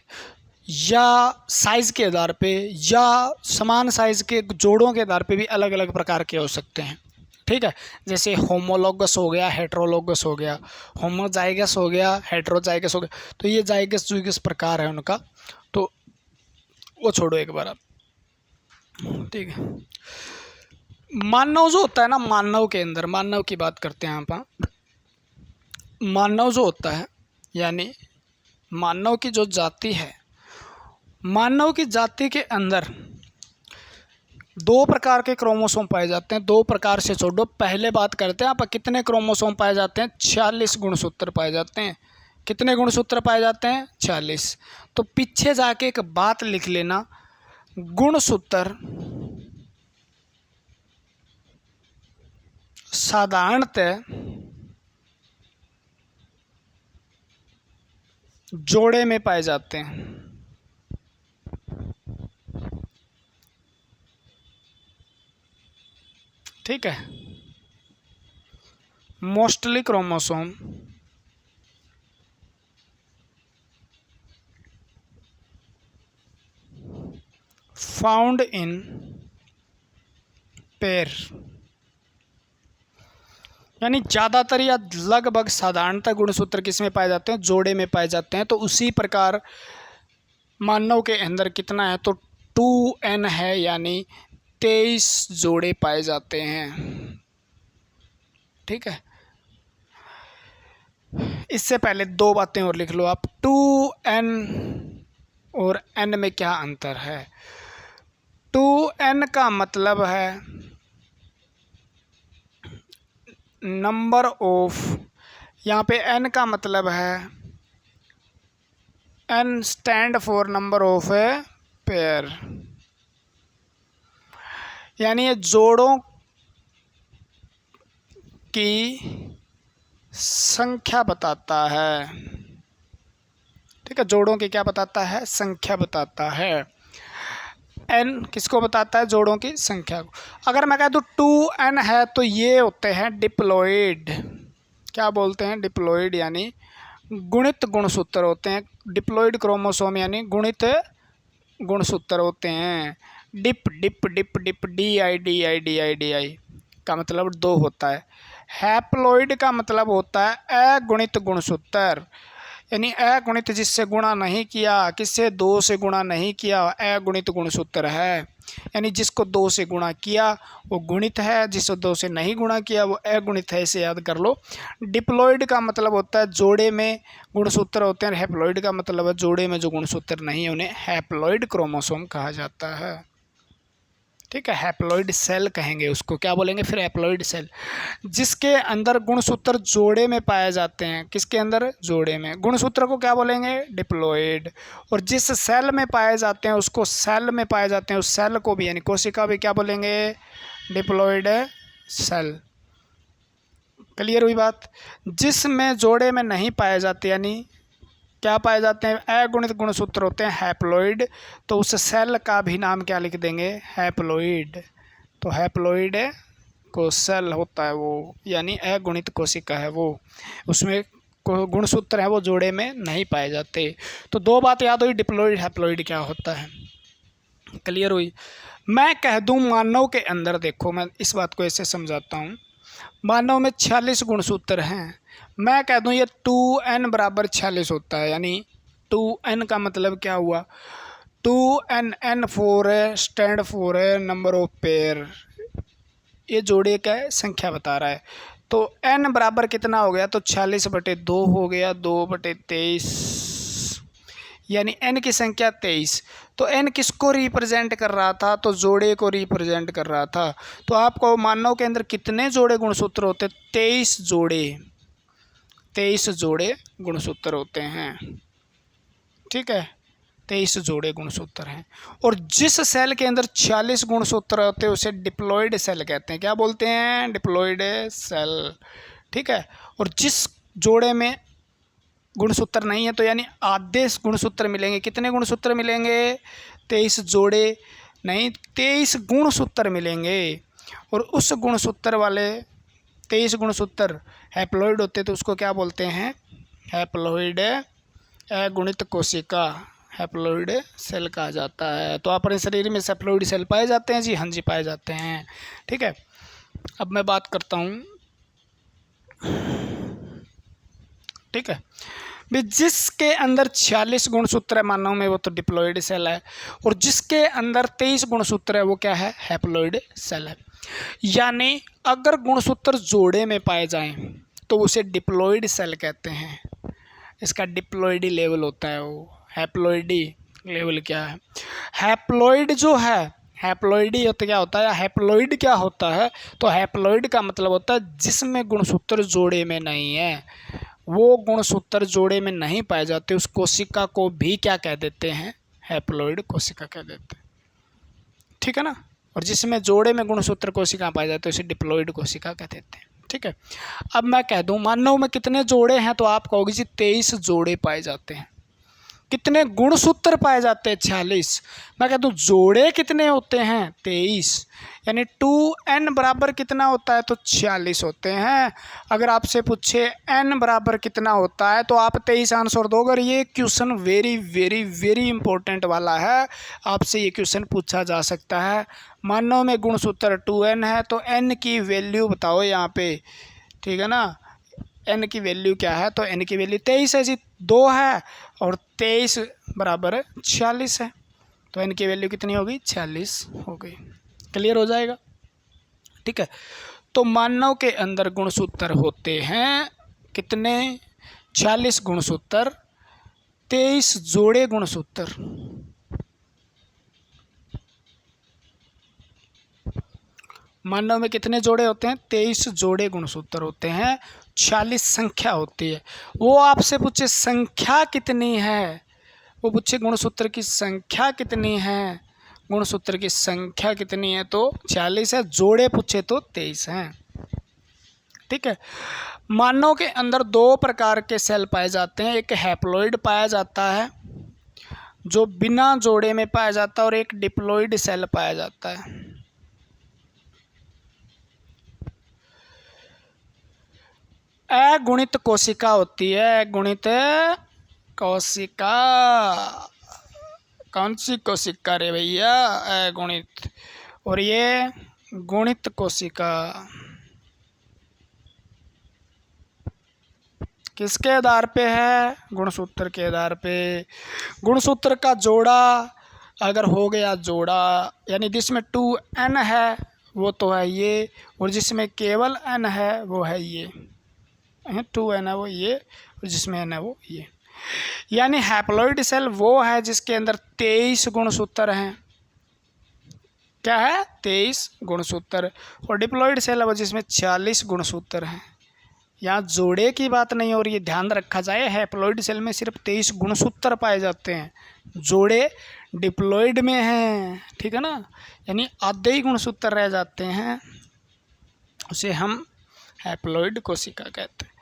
या साइज़ के आधार पे या समान साइज़ के जोड़ों के आधार पे भी अलग अलग प्रकार के हो सकते हैं, ठीक है। जैसे होमोलॉगस हो गया, हेट्रोलॉगस हो गया, होमोजाइगस हो गया, हेट्रोजाइगस हो गया। तो ये जाइगस जुइगस प्रकार है उनका, तो वो छोड़ो एक बार आप, ठीक है। मानव जो होता है ना, मानव के अंदर, मानव की बात करते हैं आप। मानव जो होता है, यानी मानव की जो जाति है, मानव की जाति के अंदर 2 प्रकार के क्रोमोसोम पाए जाते हैं। 2 प्रकार से छोड़ो, पहले बात करते हैं आप कितने क्रोमोसोम पाए जाते हैं। 46 गुणसूत्र पाए जाते हैं। कितने गुणसूत्र पाए जाते हैं? 46। तो पीछे जाके एक बात लिख लेना, गुणसूत्र साधारणतः जोड़े में पाए जाते हैं। ठीक है, mostly chromosome found in pair, यानी ज़्यादातर या लगभग साधारणतः गुणसूत्र किस में पाए जाते हैं? जोड़े में पाए जाते हैं। तो उसी प्रकार मानव के अंदर कितना है? तो 2n है, यानी 23 जोड़े पाए जाते हैं। ठीक है, इससे पहले 2 बातें और लिख लो आप। 2n और n में क्या अंतर है? 2n का मतलब है नंबर ऑफ, यहाँ पे n का मतलब है, n stand for number of pair, यानी ये जोड़ों की संख्या बताता है। ठीक है, जोड़ों की क्या बताता है? संख्या बताता है। n किसको बताता है? जोड़ों की संख्या को। अगर मैं कह दूँ 2n है तो ये होते हैं डिप्लॉइड। क्या बोलते हैं? डिप्लॉइड, यानी गुणित गुणसूत्र होते हैं। डिप्लॉइड क्रोमोसोम यानी गुणित गुणसूत्र होते हैं। डिप डिप डिप डिप D I D I D I D I का मतलब 2 होता है। हैप्लॉइड का मतलब होता है अगुणित गुणसूत्र, यानी अगुणित जिससे गुणा नहीं किया, किससे? 2 से गुणा नहीं किया, अगुणित गुणसूत्र है। यानी जिसको 2 से गुणा किया वो गुणित है, जिसको 2 से नहीं गुणा किया वो अगुणित है। इसे याद कर लो। डिप्लॉइड का मतलब होता है जोड़े में गुणसूत्र होते हैं। हैप्लॉइड का मतलब है जोड़े में जो गुणसूत्र नहीं है उन्हें हैप्लॉइड क्रोमोसोम कहा जाता है। ठीक है, हैप्लॉइड सेल कहेंगे उसको। क्या बोलेंगे फिर? हैप्लॉइड सेल, जिसके अंदर गुणसूत्र जोड़े में पाए जाते हैं। किसके अंदर? जोड़े में। गुणसूत्र को क्या बोलेंगे? डिप्लॉइड। और जिस सेल में पाए जाते हैं उसको सेल में पाए जाते हैं, उस सेल को भी यानी कोशिका भी क्या बोलेंगे? Diploid cell. क्लियर हुई बात? जिसमें जोड़े में नहीं पाए जाते, यानी क्या पाए जाते हैं? अगुणित गुणसूत्र होते हैं, हैप्लॉइड। तो उस सेल का भी नाम क्या लिख देंगे? हैप्लॉइड। तो हैप्लॉइड को सेल होता है वो, यानी अगुणित कोशिका है वो, उसमें गुणसूत्र है वो जोड़े में नहीं पाए जाते। तो 2 बात याद हुई, डिप्लॉइड हैप्लॉइड क्या होता है। क्लियर हुई? मैं कह दूं मानव के अंदर, देखो मैं इस बात को ऐसे समझाता हूँ, मानव में 46 गुणसूत्र हैं। मैं कह दूं ये 2n बराबर 46 होता है, यानी 2n का मतलब क्या हुआ, 2n, n 4 है, स्टैंड 4 है, नंबर ऑफ पेयर, ये जोड़े का संख्या बता रहा है। तो n बराबर कितना हो गया, तो 46/2 हो गया, 2/23, यानी n की संख्या 23। तो n किसको रिप्रेजेंट कर रहा था, तो जोड़े को रिप्रेजेंट कर रहा था। तो आपको मानव के अंदर कितने जोड़े गुणसूत्र होते, 23 जोड़े, 23 जोड़े गुणसूत्र होते हैं, ठीक है, 23 जोड़े गुणसूत्र हैं। और जिस सेल के अंदर 46 गुणसूत्र होते हैं उसे डिप्लॉयड सेल कहते हैं। क्या बोलते हैं, डिप्लॉयड सेल, ठीक है। और जिस जोड़े में गुणसूत्र नहीं है, तो यानी आधे गुणसूत्र मिलेंगे। कितने गुणसूत्र मिलेंगे, 23 जोड़े नहीं, 23 गुणसूत्र मिलेंगे। और उस गुणसूत्र वाले 23 गुणसूत्र हैप्लॉइड होते तो उसको क्या बोलते हैं, हैप्लॉइड अगुणित कोशिका, हैप्लॉइड सेल कहा जाता है। तो अपने शरीर में हैप्लॉइड सेल पाए जाते हैं जी, हाँ जी पाए जाते हैं, ठीक है। अब मैं बात करता हूँ, ठीक है भी, जिसके अंदर 46 गुणसूत्र है मानव में वो तो डिप्लॉयड सेल है, और जिसके अंदर 23 गुणसूत्र है वो क्या है, हैप्लॉइड सेल है। यानी अगर गुणसूत्र जोड़े में पाए जाएं तो उसे डिप्लॉयड सेल कहते हैं। इसका डिप्लॉयडी लेवल होता है, वो हैप्लॉयडी लेवल क्या है, हैप्लॉइड जो है, हैप्लॉयडी होता क्या होता है, हैप्लॉइड क्या होता है, तो हैप्लॉइड का मतलब होता है जिसमें गुणसूत्र जोड़े में नहीं है, वो गुणसूत्र जोड़े में नहीं पाए जाते उस कोशिका को भी क्या कह देते हैं, हैप्लॉइड कोशिका कह देते हैं, ठीक है ना। और जिसमें जोड़े में गुणसूत्र कोशिका पाए जाते हैं उसे डिप्लॉयड कोशिका कह देते हैं, ठीक है। अब मैं कह दूं मानव में कितने जोड़े हैं, तो आप कहोगे जी 23 जोड़े पाए जाते हैं। कितने गुणसूत्र पाए जाते हैं, 46। मैं कहता हूँ जोड़े कितने होते हैं, 23, यानी 2n बराबर कितना होता है, तो 46 होते हैं। अगर आपसे पूछे n बराबर कितना होता है तो आप 23 आंसर दो। अगर ये question very very very important वाला है, आपसे ये क्वेश्चन पूछा जा सकता है। मानव में गुणसूत्र 2n है, तो n की वैल्यू बताओ यहाँ पे, ठीक है ना। n की वैल्यू क्या है, तो n की वैल्यू 23 है जी, 2 है और 23 बराबर 46 है, तो n की वैल्यू कितनी होगी, 46 हो गई। क्लियर हो जाएगा, ठीक है। तो मानव के अंदर गुणसूत्र होते हैं कितने, 46 गुणसूत्र, 23 जोड़े गुणसूत्र। मानव में कितने जोड़े होते हैं, 23 जोड़े गुणसूत्र होते हैं, 46 संख्या होती है। वो आपसे पूछे संख्या कितनी है, वो पूछे गुणसूत्र की संख्या कितनी है, गुणसूत्र की संख्या कितनी है, तो 46 है। जोड़े पूछे तो 23 हैं, ठीक है। मानव के अंदर 2 प्रकार के सेल पाए जाते हैं, एक हैप्लॉइड पाया जाता है जो बिना जोड़े में पाया जाता है, और एक डिप्लॉइड सेल पाया जाता है। अगुणित कोशिका होती है, अगुणित कोशिका, कौन सी कोशिका रे भैया, अगुणित। और ये गुणित कोशिका किसके आधार पे है, गुणसूत्र के आधार पे। गुणसूत्र का जोड़ा अगर हो गया जोड़ा, यानी जिसमें 2n है वो तो है ये, और जिसमें केवल n है वो है ये, 2n है वो ये, और जिसमें n है वो ये। यानी हैप्लॉइड सेल वो है जिसके अंदर 23 गुणसूत्र हैं, क्या है, 23 गुणसूत्र। और डिप्लॉइड सेल है वो जिसमें 40 गुणसूत्र हैं। यहाँ जोड़े की बात नहीं हो रही है, ध्यान रखा जाए, हैप्लॉइड सेल में सिर्फ 23 गुणसूत्र पाए जाते हैं, जोड़े डिप्लॉइड में हैं, ठीक है ना। यानी आधे ही गुणसूत्र रह जाते हैं, उसे हम हैप्लॉइड कोशिका कहते हैं।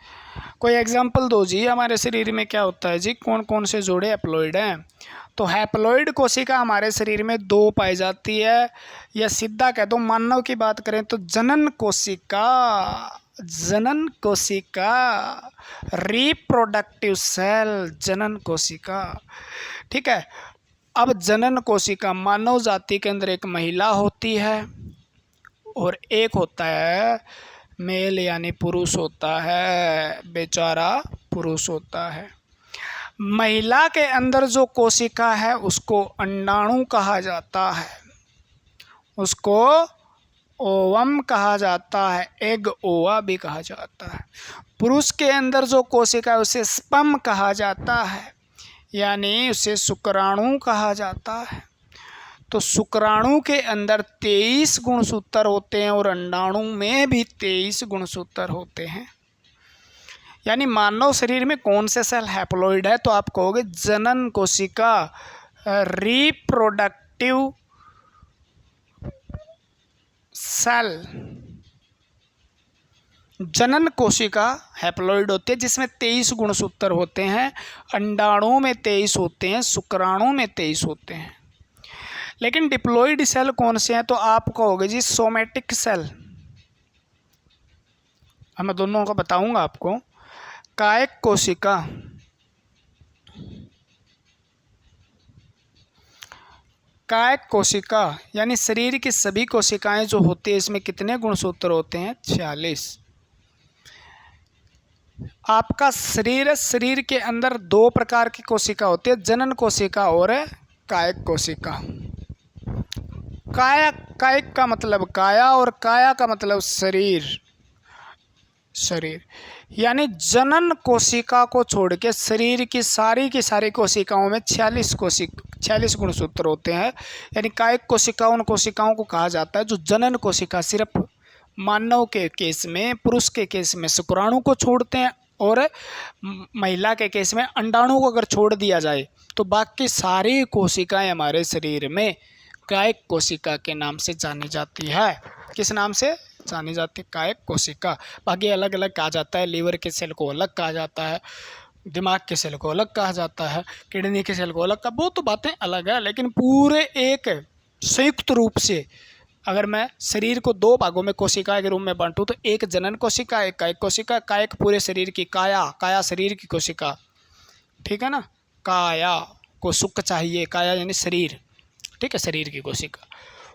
कोई एग्जांपल दो जी, हमारे शरीर में क्या होता है जी, कौन कौन से जोड़े हैप्लॉइड हैं। तो हैप्लॉइड कोशिका हमारे शरीर में 2 पाई जाती है, या सीधा कह दो मानव की बात करें तो जनन कोशिका, जनन कोशिका, रिप्रोडक्टिव सेल, जनन कोशिका, ठीक है। अब जनन कोशिका मानव जाति के अंदर एक महिला होती है और एक होता है मेल यानी पुरुष होता है, बेचारा पुरुष होता है। महिला के अंदर जो कोशिका है उसको अंडाणु कहा जाता है, उसको ओवम कहा जाता है, एग ओवा भी कहा जाता है। पुरुष के अंदर जो कोशिका है उसे स्पर्म कहा जाता है, यानी उसे शुक्राणु कहा जाता है। तो शुक्राणु के अंदर 23 गुणसूत्र होते हैं और अंडाणु में भी 23 गुणसूत्र होते हैं। यानी मानव शरीर में कौन से सेल हैप्लॉइड है? तो आप कहोगे जनन कोशिका, रिप्रोडक्टिव सेल। जनन कोशिका हैप्लॉइड होती है जिसमें 23 गुणसूत्र होते हैं, अंडाणु में 23 होते हैं, शुक्राणु में 23 होते हैं। लेकिन डिप्लॉइड सेल कौन से हैं? तो आप कहोगे जी सोमेटिक सेल। मैं दोनों का बताऊंगा आपको। कायक कोशिका, कायक कोशिका यानी शरीर की सभी कोशिकाएं जो होती है इसमें कितने गुणसूत्र होते हैं? 46। आपका शरीर, शरीर के अंदर 2 प्रकार की कोशिका होती है, जनन कोशिका और कायक कोशिका। कायक का मतलब काया और काया का मतलब शरीर। शरीर यानी जनन कोशिका को छोड़ के शरीर की सारी कोशिकाओं में 46 गुणसूत्र होते हैं। यानी कायिक कोशिका उन कोशिकाओं को कहा जाता है जो जनन कोशिका सिर्फ मानव के केस में, पुरुष के केस में शुक्राणु को छोड़ते हैं और महिला के केस में अंडाणु को अगर छोड़ दिया जाए तो बाकी सारी कोशिकाएं हमारे शरीर में कायिक कोशिका के नाम से जानी जाती है। किस नाम से जानी जाती है? कायिक कोशिका। बाकी अलग अलग कहा जाता है, लीवर के सेल को अलग कहा जाता है, दिमाग के सेल को अलग कहा जाता है, किडनी के सेल को अलग का, वो तो बातें अलग है। लेकिन पूरे एक संयुक्त रूप से अगर मैं शरीर को 2 भागों में कोशिका के रूप में बांटूं तो एक जनन कोशिका, एक कायिक कोशिका। कायिक पूरे शरीर की, काया शरीर की कोशिका, ठीक है ना। काया को सुख चाहिए, काया यानी शरीर, ठीक है, शरीर की कोशिका।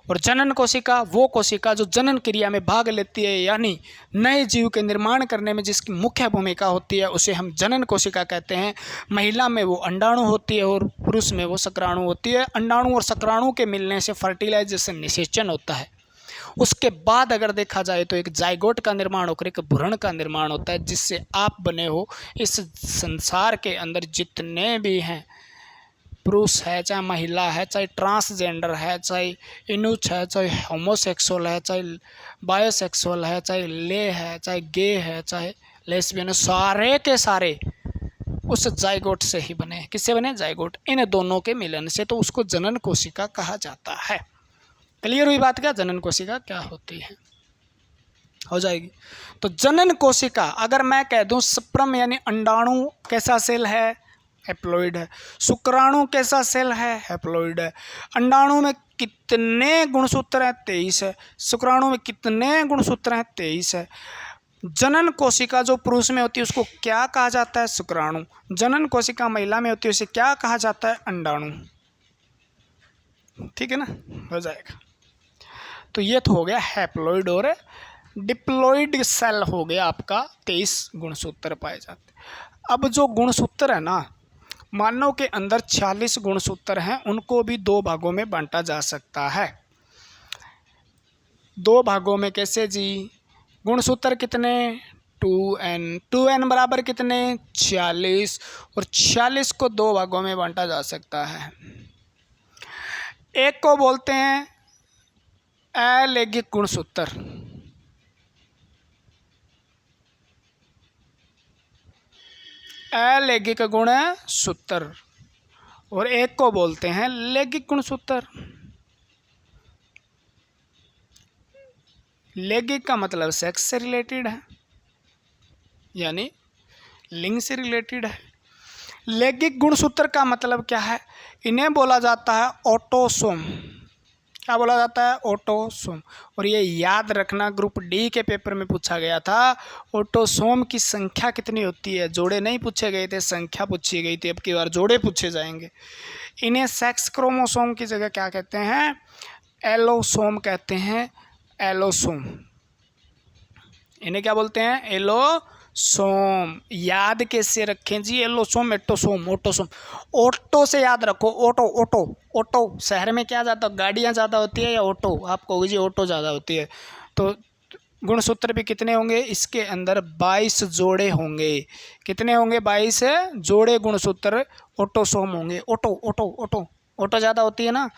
और जनन कोशिका वो कोशिका जो जनन क्रिया में भाग लेती है, यानी नए जीव के निर्माण करने में जिसकी मुख्य भूमिका होती है, उसे हम जनन कोशिका कहते हैं। महिला में वो अंडाणु होती है और पुरुष में वो शुक्राणु होती है। अंडाणु और शुक्राणु के मिलने से फर्टिलाइजेशन, निषेचन होता है। उसके बाद अगर देखा जाए तो एक जाइगोट का निर्माण होकर एक भ्रूण का निर्माण होता है, जिससे आप बने हो। इस संसार के अंदर जितने भी हैं, पुरुष है चाहे महिला है, चाहे ट्रांसजेंडर है, चाहे इनुच है, चाहे होमोसेक्सुअल है, चाहे बायोसेक्सुअल है, चाहे ले है, चाहे गे है, चाहे लेस्बियन है, सारे के सारे उस जाइगोट से ही बने। किससे बने? जाइगोट। इन दोनों के मिलन से तो उसको जनन कोशिका कहा जाता है। क्लियर हुई बात? क्या जनन कोशिका क्या होती है? हो जाएगी। तो जनन कोशिका अगर मैं कह दूं स्पर्म यानी अंडाणु कैसा सेल है? हैप्लॉइड है। शुक्राणु कैसा सेल है? हैप्लॉइड है। अंडाणु में कितने गुणसूत्र हैं? 23 है। शुक्राणु में कितने गुणसूत्र हैं? 23 है। जनन कोशिका जो पुरुष में होती है उसको क्या कहा जाता है? शुक्राणु। जनन कोशिका महिला में होती है उसे क्या कहा जाता है? अंडाणु। ठीक है ना, हो जाएगा। तो ये तो हो गया हैप्लॉइड और डिप्लॉइड सेल हो गया आपका 23 गुणसूत्र पाए जाते हैं। अब जो गुणसूत्र है ना, मानव के अंदर 46 गुणसूत्र हैं, उनको भी 2 भागों में बांटा जा सकता है। 2 भागों में कैसे जी? गुणसूत्र कितने? 2n। 2n बराबर कितने? 46। और 46 को 2 भागों में बांटा जा सकता है। एक को बोलते हैं अलैंगिक गुणसूत्र, अलैंगिक गुणसूत्र, और एक को बोलते हैं लैंगिक गुणसूत्र। लैंगिक का मतलब सेक्स से रिलेटेड है, यानी लिंग से रिलेटेड है। लैंगिक गुणसूत्र का मतलब क्या है? इन्हें बोला जाता है ऑटोसोम। क्या बोला जाता है, ऑटोसोम। और ये याद रखना ग्रुप डी के पेपर में पूछा गया था, ऑटोसोम की संख्या कितनी होती है। जोड़े नहीं पूछे गए थे, संख्या पूछी गई थी, अब की बार जोड़े पूछे जाएंगे। इन्हें सेक्स क्रोमोसोम की जगह क्या कहते हैं, एलोसोम कहते हैं, एलोसोम। इन्हें क्या बोलते हैं, एलोसोम। याद कैसे रखें जी, एलोसोम, एटोसोम, ऑटोसोम। ऑटो से याद रखो, ऑटो ऑटो ऑटो। शहर में क्या ज़्यादा, गाड़ियाँ ज़्यादा होती है या ऑटो, आप कहोगे जी ऑटो ज़्यादा होती है। तो गुणसूत्र भी कितने होंगे, इसके अंदर 22 जोड़े होंगे। कितने होंगे, 22 जोड़े गुणसूत्र ऑटोसोम होंगे। ऑटो ऑटो ऑटो ऑटो ज़्यादा होती है ना,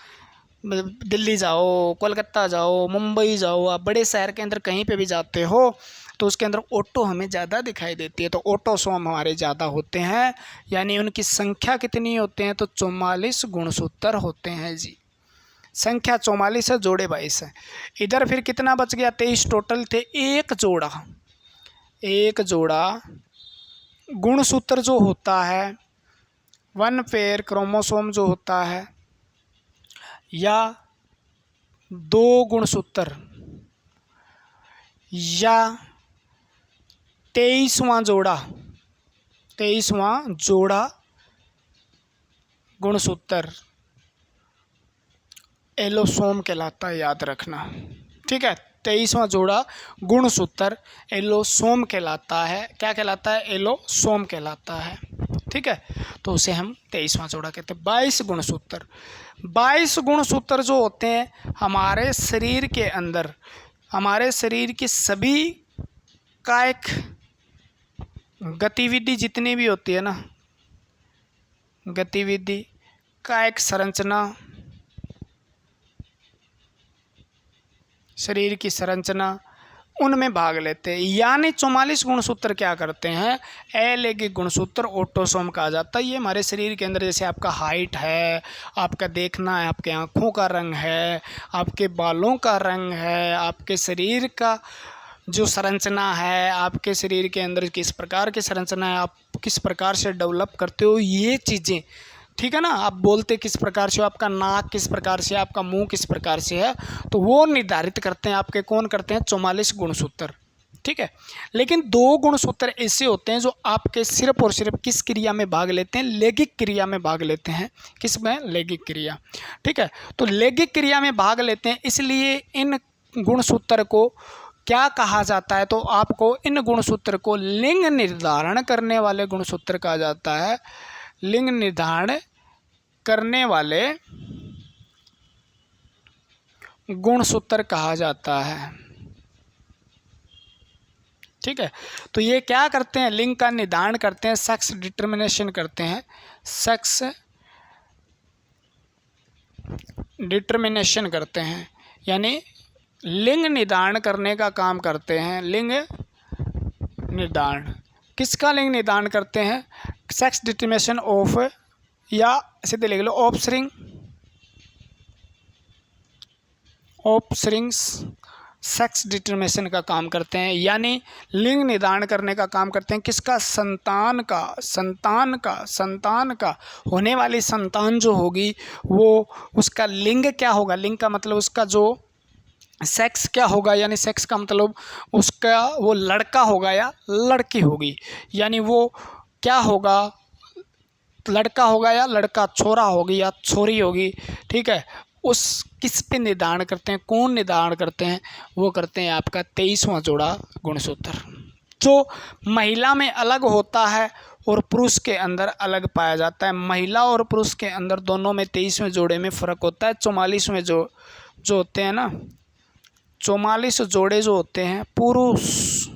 दिल्ली जाओ, कोलकाता जाओ, मुंबई जाओ, आप बड़े शहर के अंदर कहीं पे भी जाते हो तो उसके अंदर ऑटो हमें ज़्यादा दिखाई देती है। तो ऑटोसोम हमारे ज़्यादा होते हैं, यानी उनकी संख्या कितनी होते हैं, तो 44 गुणसूत्र होते हैं जी। संख्या 44 है, जोड़े 22 है। इधर फिर कितना बच गया, 23 टोटल थे। एक जोड़ा गुणसूत्र जो होता है, 1 पेयर क्रोमोसोम जो होता है, या 2 गुणसूत्र, या 23वां जोड़ा गुणसूत्र एलोसोम कहलाता है, याद रखना, ठीक है। 23वां जोड़ा गुणसूत्र एलोसोम कहलाता है। क्या कहलाता है, एलोसोम कहलाता है, ठीक है। तो उसे हम 23वां जोड़ा कहते हैं। 22 गुणसूत्र जो होते हैं हमारे शरीर के अंदर, हमारे शरीर की सभी कायिक गतिविधि जितनी भी होती है ना, गतिविधि, कायिक संरचना, शरीर की संरचना, उनमें भाग लेते हैं। यानी 44 गुणसूत्र क्या करते हैं, अलैंगिक गुणसूत्र ऑटोसोम कहा जाता है। ये हमारे शरीर के अंदर, जैसे आपका हाइट है, आपका देखना है, आपके आँखों का रंग है, आपके बालों का रंग है, आपके शरीर का जो संरचना है, आपके शरीर के अंदर किस प्रकार की संरचना है, आप किस प्रकार से डेवलप करते हो, ये चीज़ें, ठीक है ना। आप बोलते किस प्रकार से हो, आपका नाक किस प्रकार से है, आपका मुंह किस प्रकार से है, तो वो निर्धारित करते हैं आपके, कौन करते हैं, 44 गुणसूत्र, ठीक है। लेकिन 2 गुणसूत्र ऐसे होते हैं जो आपके सिर्फ और सिर्फ किस क्रिया में भाग लेते हैं, लैंगिक क्रिया में भाग लेते हैं। किस में, लैंगिक क्रिया, ठीक है। तो लैंगिक क्रिया में भाग लेते हैं, इसलिए इन गुणसूत्र को क्या कहा जाता है, तो आपको इन गुणसूत्र को लिंग निर्धारण करने वाले गुणसूत्र कहा जाता है। लिंग निर्धारण करने वाले गुणसूत्र कहा जाता है, ठीक है। तो ये क्या करते हैं, लिंग का निर्धारण करते हैं, सेक्स डिटर्मिनेशन करते हैं, सेक्स डिटर्मिनेशन करते हैं, यानी लिंग निर्धारण करने का काम करते हैं। लिंग निर्धारण, किसका लिंग निर्धारण करते हैं, सेक्स डिटर्मिनेशन ऑफ, या सीधे लिख लो ऑफस्प्रिंग्स सेक्स डिटर्मिनेशन का काम करते हैं, यानी लिंग निर्धारण करने का काम करते हैं। किसका, संतान का होने वाली संतान जो होगी वो, उसका लिंग क्या होगा, लिंग का मतलब उसका जो सेक्स क्या होगा, यानी सेक्स का मतलब उसका वो लड़का होगा या लड़की होगी, यानी वो क्या होगा, लड़का होगा या लड़का, छोरा होगी या छोरी होगी, ठीक है। उस किस पे निर्धारण करते हैं, कौन निर्धारण करते हैं, वो करते हैं आपका 23वां जोड़ा गुणसूत्र, जो महिला में अलग होता है और पुरुष के अंदर अलग पाया जाता है। महिला और पुरुष के अंदर दोनों में 23वें जोड़े में फ़र्क होता है। 44वें जो होते हैं ना, 44 जोड़े जो होते हैं पुरुष,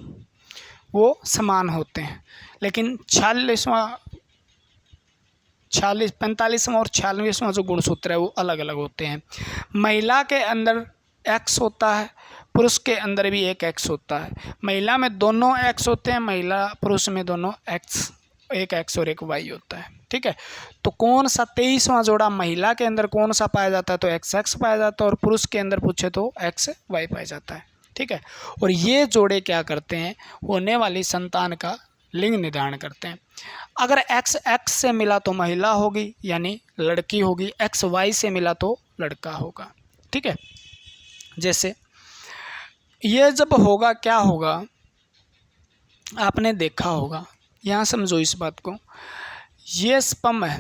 वो समान होते हैं, लेकिन 45वां और 46वां जो गुणसूत्र है वो अलग अलग होते हैं। महिला के अंदर एक्स होता है, पुरुष के अंदर भी एक एक्स होता है। महिला में दोनों एक्स होते हैं, महिला पुरुष में दोनों एक्स, एक एक्स और एक वाई होता है, ठीक है। तो कौन सा 23वां जोड़ा महिला के अंदर कौन सा पाया जाता है, तो एक्स एक्स पाया जाता है, और पुरुष के अंदर पूछे तो एक्स वाई पाया जाता है, ठीक है। और ये जोड़े क्या करते हैं, होने वाली संतान का लिंग निर्धारण करते हैं। अगर एक्स एक्स से मिला तो महिला होगी यानी लड़की होगी, एक्स वाई से मिला तो लड़का होगा, ठीक है। जैसे ये जब होगा क्या होगा, आपने देखा होगा, यहाँ समझो इस बात को, ये स्पर्म है,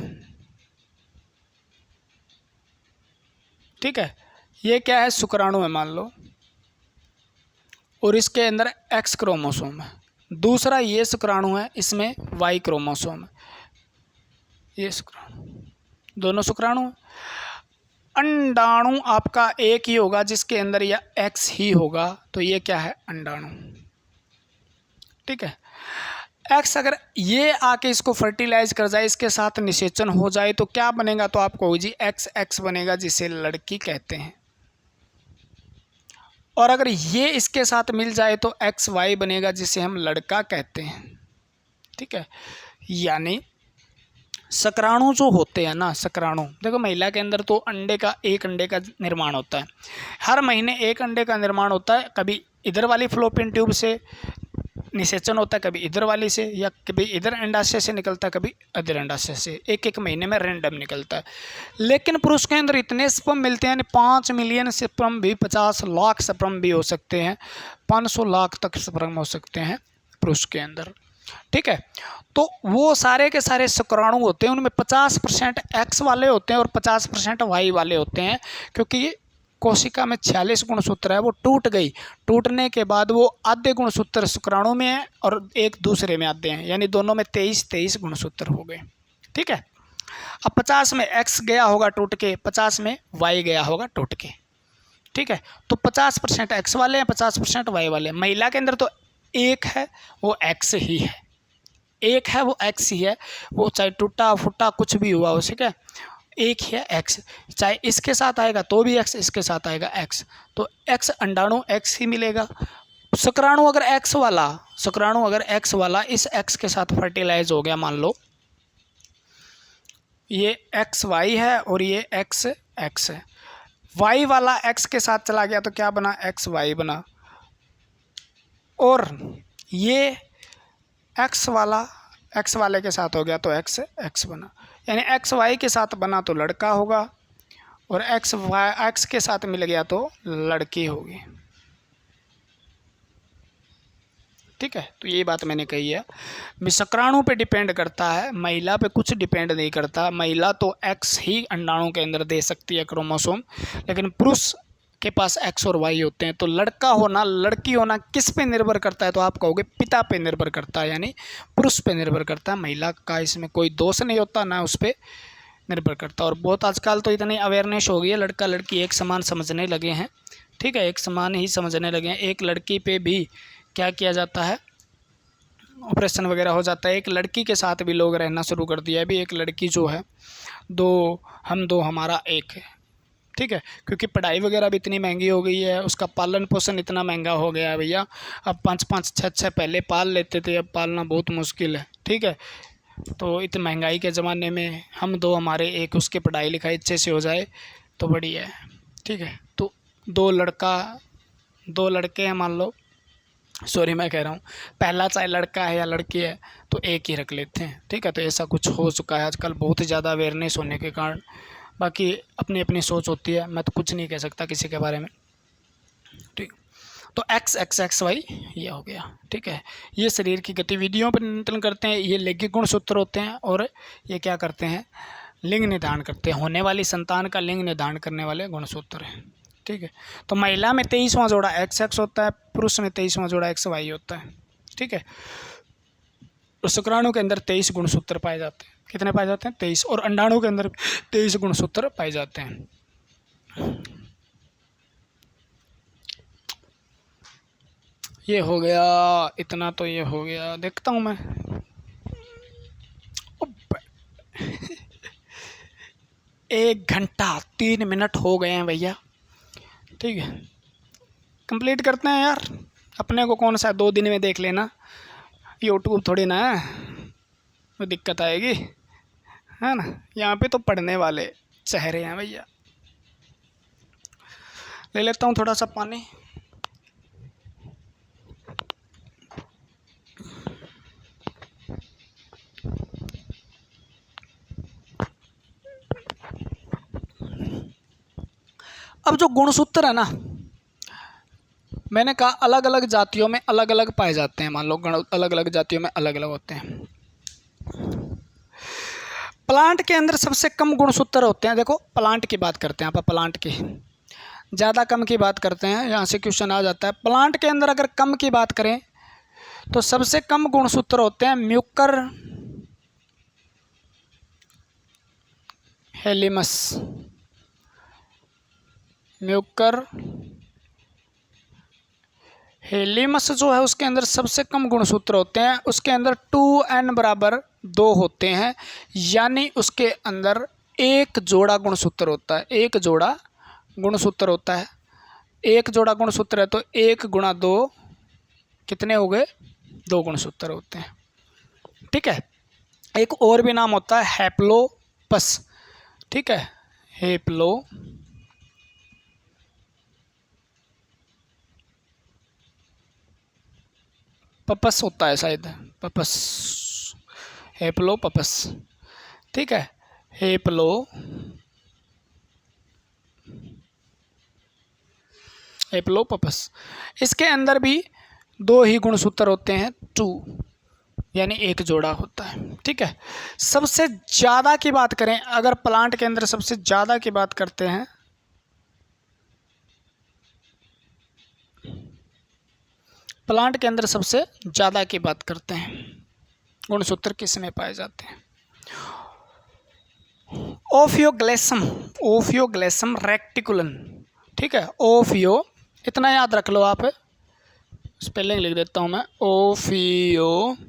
ठीक है, ये क्या है, शुक्राणु है मान लो, और इसके अंदर एक्स क्रोमोसोम है। दूसरा ये शुक्राणु है, इसमें वाई क्रोमोसोम है, ये शुक्राणु, दोनों शुक्राणु हैं। अंडाणु आपका एक ही होगा जिसके अंदर यह एक्स ही होगा, तो ये क्या है, अंडाणु, ठीक है। एक्स अगर ये आके इसको फर्टिलाइज कर जाए, इसके साथ निषेचन हो जाए तो क्या बनेगा, तो आपको जी एक्स एक्स बनेगा, जिसे लड़की कहते हैं। और अगर ये इसके साथ मिल जाए तो एक्स वाई बनेगा, जिसे हम लड़का कहते हैं, ठीक है। यानी शुक्राणु जो होते हैं ना, शुक्राणु देखो, महिला के अंदर तो एक अंडे का निर्माण होता है, हर महीने एक अंडे का निर्माण होता है। कभी इधर वाली फ्लोपियन ट्यूब से निषेचन होता है, कभी इधर वाली से, या कभी इधर अंडाशय से निकलता है, कभी इधर अंडाशय से, एक एक महीने में रैंडम निकलता है। लेकिन पुरुष के अंदर इतने स्पर्म मिलते हैं, 5 मिलियन स्पर्म भी, 50 लाख स्पर्म भी हो सकते हैं, 500 लाख तक स्पर्म हो सकते हैं पुरुष के अंदर, ठीक है। तो वो सारे के सारे शुक्राणु होते हैं, उनमें 50% एक्स वाले होते हैं और 50% वाई वाले होते हैं, क्योंकि कोशिका में 46 गुणसूत्र है, वो टूट गई, टूटने के बाद वो आधे गुणसूत्र शुक्राणु में है और एक दूसरे में आधे हैं, यानी दोनों में 23 गुणसूत्र हो गए, ठीक है। अब 50 में एक्स गया होगा टूट के, 50 में वाई गया होगा टूट के, ठीक है। तो 50% एक्स वाले हैं, 50% वाई वाले हैं। महिला के अंदर तो एक है, वो एक्स ही है, एक है वो एक्स ही है, वो चाहे टूटा फूटा कुछ भी हुआ हो, ठीक है, एक ही है एक्स, चाहे इसके साथ आएगा तो भी एक्स, इसके साथ आएगा एक्स, तो एक्स अंडाणु एक्स ही मिलेगा। शुक्राणु अगर एक्स वाला, शुक्राणु अगर एक्स वाला इस एक्स के साथ फर्टिलाइज हो गया, मान लो ये एक्स वाई है और ये एक्स एक्स है, वाई वाला एक्स के साथ चला गया तो क्या बना, एक्स वाई बना, और ये एक्स वाले के साथ हो गया तो एक्स एक्स बना, यानी एक्स वाई के साथ बना तो लड़का होगा, और एक्स के साथ मिल गया तो लड़की होगी, ठीक है। तो ये बात मैंने कही है, शुक्राणु पे डिपेंड करता है, महिला पे कुछ डिपेंड नहीं करता। महिला तो एक्स ही अंडाणु के अंदर दे सकती है क्रोमोसोम, लेकिन पुरुष के पास एक्स और वाई होते हैं। तो लड़का होना लड़की होना किस पे निर्भर करता है, तो आप कहोगे पिता पे निर्भर करता है, यानी पुरुष पे निर्भर करता है। महिला का इसमें कोई दोष नहीं होता, ना उस पर निर्भर करता। और बहुत आजकल तो इतनी अवेयरनेस हो गई है, लड़का लड़की एक समान समझने लगे हैं, ठीक है, एक समान ही समझने लगे हैं। एक लड़की पे भी क्या किया जाता है, ऑपरेशन वगैरह हो जाता है। एक लड़की के साथ भी लोग रहना शुरू कर दिया है। अभी एक लड़की जो है, दो हमारा एक है, ठीक है, क्योंकि पढ़ाई वगैरह भी इतनी महंगी हो गई है, उसका पालन पोषण इतना महंगा हो गया है भैया। अब 5-5, 6-6 पहले पाल लेते थे, अब पालना बहुत मुश्किल है, ठीक है। तो इतनी महंगाई के ज़माने में हम दो हमारे एक, उसकी पढ़ाई लिखाई अच्छे से हो जाए तो बढ़िया है, ठीक है। तो दो लड़के हैं मान लो, सॉरी मैं कह रहा हूँ, पहला चाहे लड़का है या लड़की है तो एक ही रख लेते हैं, ठीक है। तो ऐसा कुछ हो चुका है आजकल, बहुत ही ज़्यादा अवेयरनेस होने के कारण। बाकी अपनी अपनी सोच होती है, मैं तो कुछ नहीं कह सकता किसी के बारे में, ठीक। तो एक्स एक्स एक्स वाई ये हो गया, ठीक है। ये शरीर की गतिविधियों पर नियंत्रण करते हैं, ये लैंगिक गुणसूत्र होते हैं, और ये क्या करते हैं, लिंग निर्धारण करते हैं, होने वाली संतान का लिंग निर्धारण करने वाले गुणसूत्र हैं, ठीक है। तो महिला में 23वां जोड़ा एक्स एक्स होता है, पुरुष में 23वां जोड़ा एक्स वाई होता है, ठीक है। तो शुक्राणु के अंदर 23 गुणसूत्र पाए जाते हैं, कितने पाए जाते हैं, 23, और अंडाणु के अंदर 23 गुणसूत्र पाए जाते हैं। ये हो गया इतना, तो ये हो गया, देखता हूँ मैं 1 घंटा 3 मिनट हो गए हैं भैया, ठीक है। कंप्लीट करते हैं यार, अपने को कौन सा 2 दिन में देख लेना, यूट्यूब थोड़ी ना है, वो दिक्कत आएगी, है ना। यहाँ पे तो पढ़ने वाले चेहरे हैं भैया। ले लेता हूँ थोड़ा सा पानी। अब जो गुणसूत्र है ना, मैंने कहा अलग अलग जातियों में अलग अलग पाए जाते हैं, मान लो अलग अलग जातियों में अलग अलग होते हैं। प्लांट के अंदर सबसे कम गुणसूत्र होते हैं। देखो प्लांट की बात करते हैं, आप प्लांट की, ज़्यादा कम की बात करते हैं, यहाँ से क्वेश्चन आ जाता है। प्लांट के अंदर अगर कम की बात करें तो सबसे कम गुणसूत्र होते हैं म्यूकर हेलिमस। म्यूकर हेलिमस जो है उसके अंदर सबसे कम गुणसूत्र होते हैं। उसके अंदर 2n बराबर 2 होते हैं, यानी उसके अंदर एक जोड़ा गुणसूत्र होता है। एक जोड़ा गुणसूत्र होता है। एक जोड़ा गुणसूत्र है तो 1 गुणा 2 कितने हो गए? 2 गुणसूत्र होते हैं। ठीक है। एक और भी नाम होता है हैप्लोपस। ठीक है, हेप्लो पपस होता है शायद, पपस, हेप्लो पपस। ठीक है, हेप्लो हेप्लोपपस। इसके अंदर भी 2 ही गुणसूत्र होते हैं, 2, यानी एक जोड़ा होता है। ठीक है। सबसे ज़्यादा की बात करें, अगर प्लांट के अंदर सबसे ज़्यादा की बात करते हैं, प्लांट के अंदर सबसे ज़्यादा की बात करते हैं, गुणसूत्र किस में पाए जाते हैं? ओफियोग्लेसम, ओफियोग्लेसम रेक्टिकुलन। ठीक है, ओफियो, इतना याद रख लो आप, स्पेलिंग लिख देता हूँ मैं, ओफियोग्लेसम,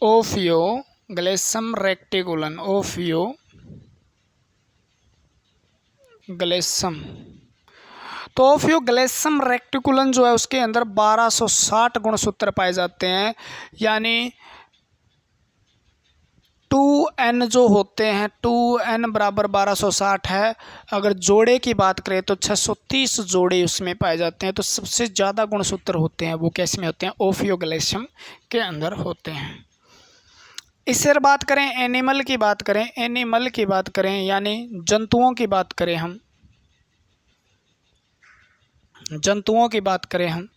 ओफियोग्लेसम रेक्टिकुलन, ओफियोग्लेसम। तो ओफियोग्लेसम रेक्टिकुलन जो है उसके अंदर 1260 गुणसूत्र पाए जाते हैं, यानी 2n जो होते हैं, 2n बराबर 1260 है। अगर जोड़े की बात करें तो 630 जोड़े उसमें पाए जाते हैं। तो सबसे ज़्यादा गुणसूत्र होते हैं वो कैसे में होते हैं? ओफियोग्लेसम के अंदर होते हैं। इससे बात करें, एनिमल की बात करें, एनिमल की बात करें यानी जंतुओं की बात करें, हम जंतुओं की बात करें हम,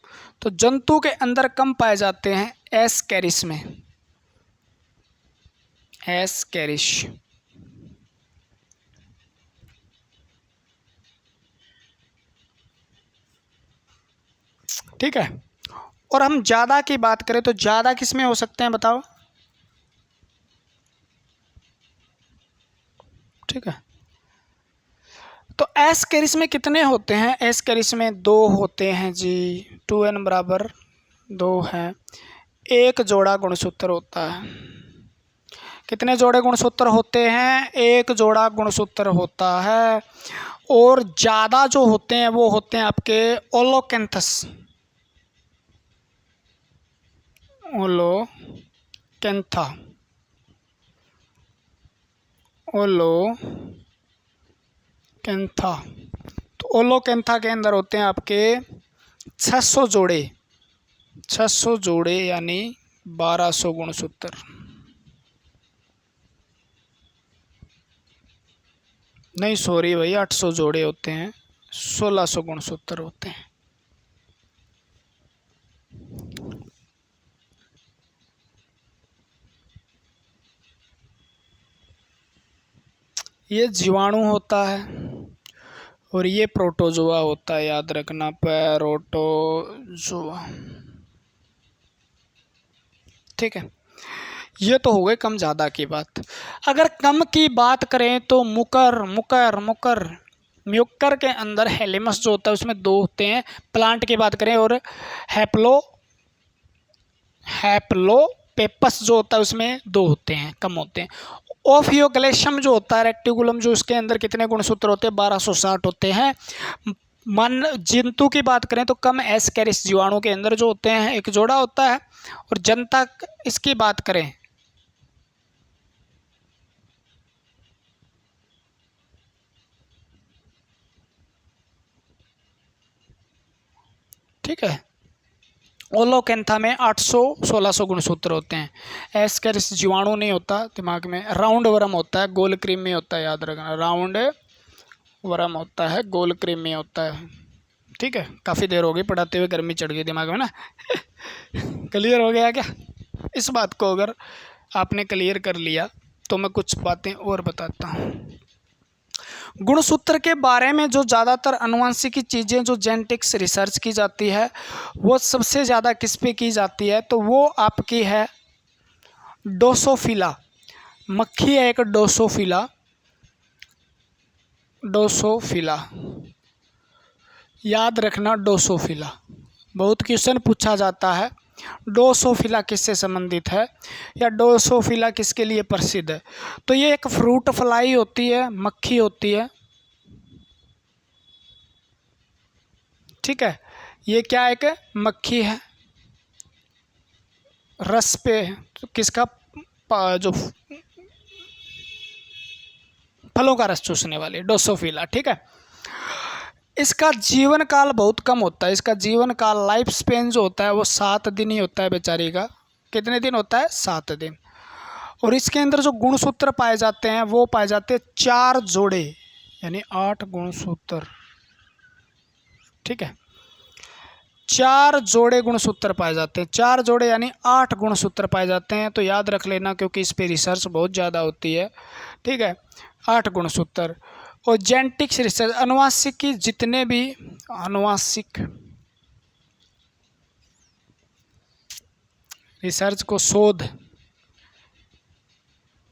तो जंतु के अंदर कम पाए जाते हैं एस्केरिस में, एस्केरिस। ठीक है। और हम ज़्यादा की बात करें तो ज़्यादा किस में हो सकते हैं बताओ? ठीक है, तो एस्केरिस में कितने होते हैं? एस्केरिस में 2 होते हैं जी, 2n बराबर 2 है। एक जोड़ा गुणसूत्र होता है। कितने जोड़े गुणसूत्र होते हैं? एक जोड़ा गुणसूत्र होता है। और ज़्यादा जो होते हैं वो होते हैं आपके ओलोकेंथस, ओलोकेंथा, ओलोकेंथा। तो ओलोकेंथा के अंदर होते हैं आपके 600 जोड़े, 600 जोड़े यानी 1200 गुणसूत्र। नहीं सॉरी भाई, 800 जोड़े होते हैं, 1600 गुणसूत्र होते हैं। ये जीवाणु होता है और ये प्रोटोजोआ होता है, याद रखना, प्रोटोजोआ। ठीक है, ये तो हो गए कम ज़्यादा की बात। अगर कम की बात करें तो मुकर, मुकर, मुकर, म्यूकर के अंदर हेलिमस जो होता है उसमें 2 होते हैं, प्लांट की बात करें, और हैप्लोपेपस जो होता है उसमें 2 होते हैं, कम होते हैं। ओफियोग्लेसम जो होता है रेक्टिकुलम, जो उसके अंदर कितने गुणसूत्र होते हैं? 1260 होते हैं। मन जंतु की बात करें तो कम एस्केरिस जीवाणु के अंदर जो होते हैं एक जोड़ा होता है। और जनता इसकी बात करें, ठीक है, ओलोकेंथा में 800-1600 गुणसूत्र होते हैं। एस्केरिस जीवाणु नहीं होता दिमाग में। राउंड वर्म होता है, गोल कृमि होता है, याद रखना, राउंड वर्म होता है, गोल कृमि होता है। ठीक है, काफ़ी देर हो गई पढ़ाते हुए, गर्मी चढ़ गई दिमाग में ना। क्लियर हो गया क्या? इस बात को अगर आपने क्लियर कर लिया तो मैं कुछ बातें और बताता हूँ। गुणसूत्र के बारे में जो ज़्यादातर अनुवांशिकी चीज़ें जो जेनेटिक्स रिसर्च की जाती है वो सबसे ज़्यादा किस पे की जाती है, तो वो आपकी है ड्रोसोफिला। मक्खी है एक ड्रोसोफिला, ड्रोसोफिला, याद रखना ड्रोसोफिला। बहुत क्वेश्चन पूछा जाता है ड्रोसोफिला किससे संबंधित है या ड्रोसोफिला किसके लिए प्रसिद्ध है। तो ये एक फ्रूट फ्लाई होती है, मक्खी होती है। ठीक है, ये क्या एक मक्खी है, रस पे किसका, जो फलों का रस चूसने वाली ड्रोसोफिला। ठीक है, इसका जीवन काल बहुत कम होता है। इसका जीवन काल, लाइफ स्पेन जो होता है वो 7 दिन ही होता है बेचारी का। कितने दिन होता है? 7 दिन। और इसके अंदर जो गुणसूत्र पाए जाते हैं वो पाए जाते हैं 4 जोड़े, यानी 8 गुणसूत्र। ठीक है, 4 जोड़े गुणसूत्र पाए जाते हैं। 4 जोड़े यानी 8 गुणसूत्र पाए जाते हैं। तो याद रख लेना क्योंकि इस पे रिसर्च बहुत ज़्यादा होती है। ठीक है, 8 गुणसूत्र। और जेनेटिक्स रिसर्च, अनुवांशिक की जितने भी अनुवांशिक रिसर्च को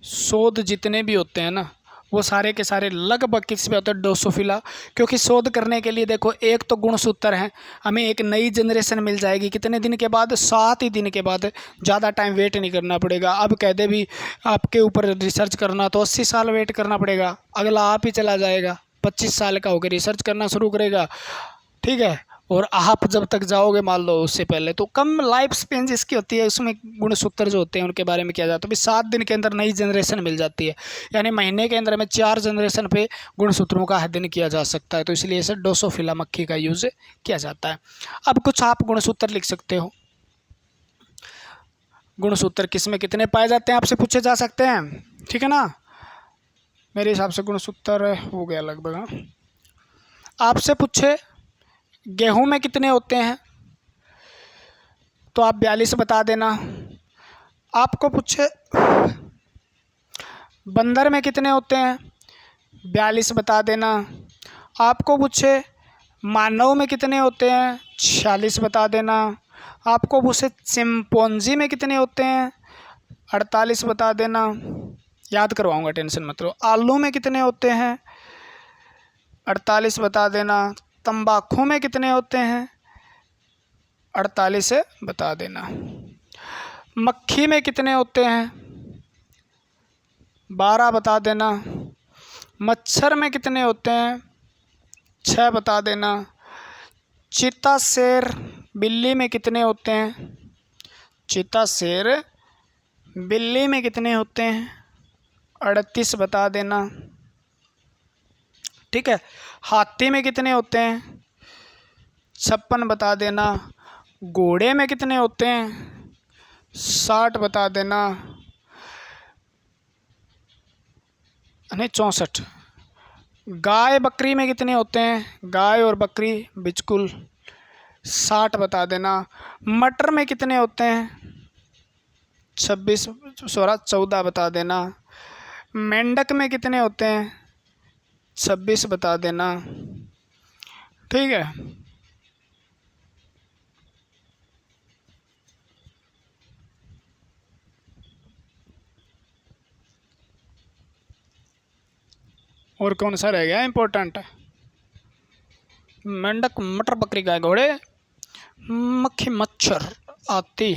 शोध जितने भी होते हैं ना वो सारे के सारे लगभग किस पे होते हैं? ड्रोसोफिला। क्योंकि शोध करने के लिए देखो एक तो गुणसूत्र है, हमें एक नई जनरेशन मिल जाएगी कितने दिन के बाद? 7 ही दिन के बाद। ज़्यादा टाइम वेट नहीं करना पड़ेगा। अब कह दे भी आपके ऊपर रिसर्च करना तो 80 साल वेट करना पड़ेगा, अगला आप ही चला जाएगा 25 साल का होकर रिसर्च करना शुरू करेगा। ठीक है, और आप जब तक जाओगे मान लो उससे पहले, तो कम लाइफ स्पेन जिसकी होती है उसमें गुणसूत्र जो होते हैं उनके बारे में किया जाता है। तो 7 दिन के अंदर नई जनरेशन मिल जाती है, यानी महीने के अंदर में 4 जनरेशन पे गुणसूत्रों का अध्ययन किया जा सकता है। तो इसलिए इसे ड्रोसोफिला मक्खी का यूज़ किया जाता है। अब कुछ आप गुणसूत्र लिख सकते हो। गुणसूत्र किस में कितने पाए जाते हैं आपसे पूछे जा सकते हैं। ठीक है ना, मेरे हिसाब से गुणसूत्र हो गया लगभग। हाँ, आपसे पूछे गेहूं में कितने होते हैं तो आप 42 बता देना। आपको पूछे बंदर में कितने होते हैं, 42 बता देना। आपको पूछे मानव में कितने होते हैं, 46 बता देना। आपको पूछे चिंपैंजी में कितने होते हैं, 48 बता देना। याद करवाऊंगा, टेंशन मत लो। आलू में कितने होते हैं, 48 बता देना। तंबाकू में कितने होते हैं, 48 बता देना। मक्खी में कितने होते हैं, 12 बता देना। मच्छर में कितने होते हैं, 6 बता देना। चीता शेर बिल्ली में कितने होते हैं, चीता शेर बिल्ली में कितने होते हैं, 38 बता देना। ठीक है, हाथी में कितने होते हैं, 56 बता देना। घोड़े में कितने होते हैं, 60 बता देना, नहीं 64। गाय बकरी में कितने होते हैं, गाय और बकरी बिल्कुल 60 बता देना। मटर में कितने होते हैं, 14 बता देना। मेंढक में कितने होते हैं, 26 बता देना। ठीक है, और कौन सा रह गया इम्पोर्टेंट? मेंढक, मटर, बकरी, गाय, घोड़े, मक्खी, मच्छर, हाथी।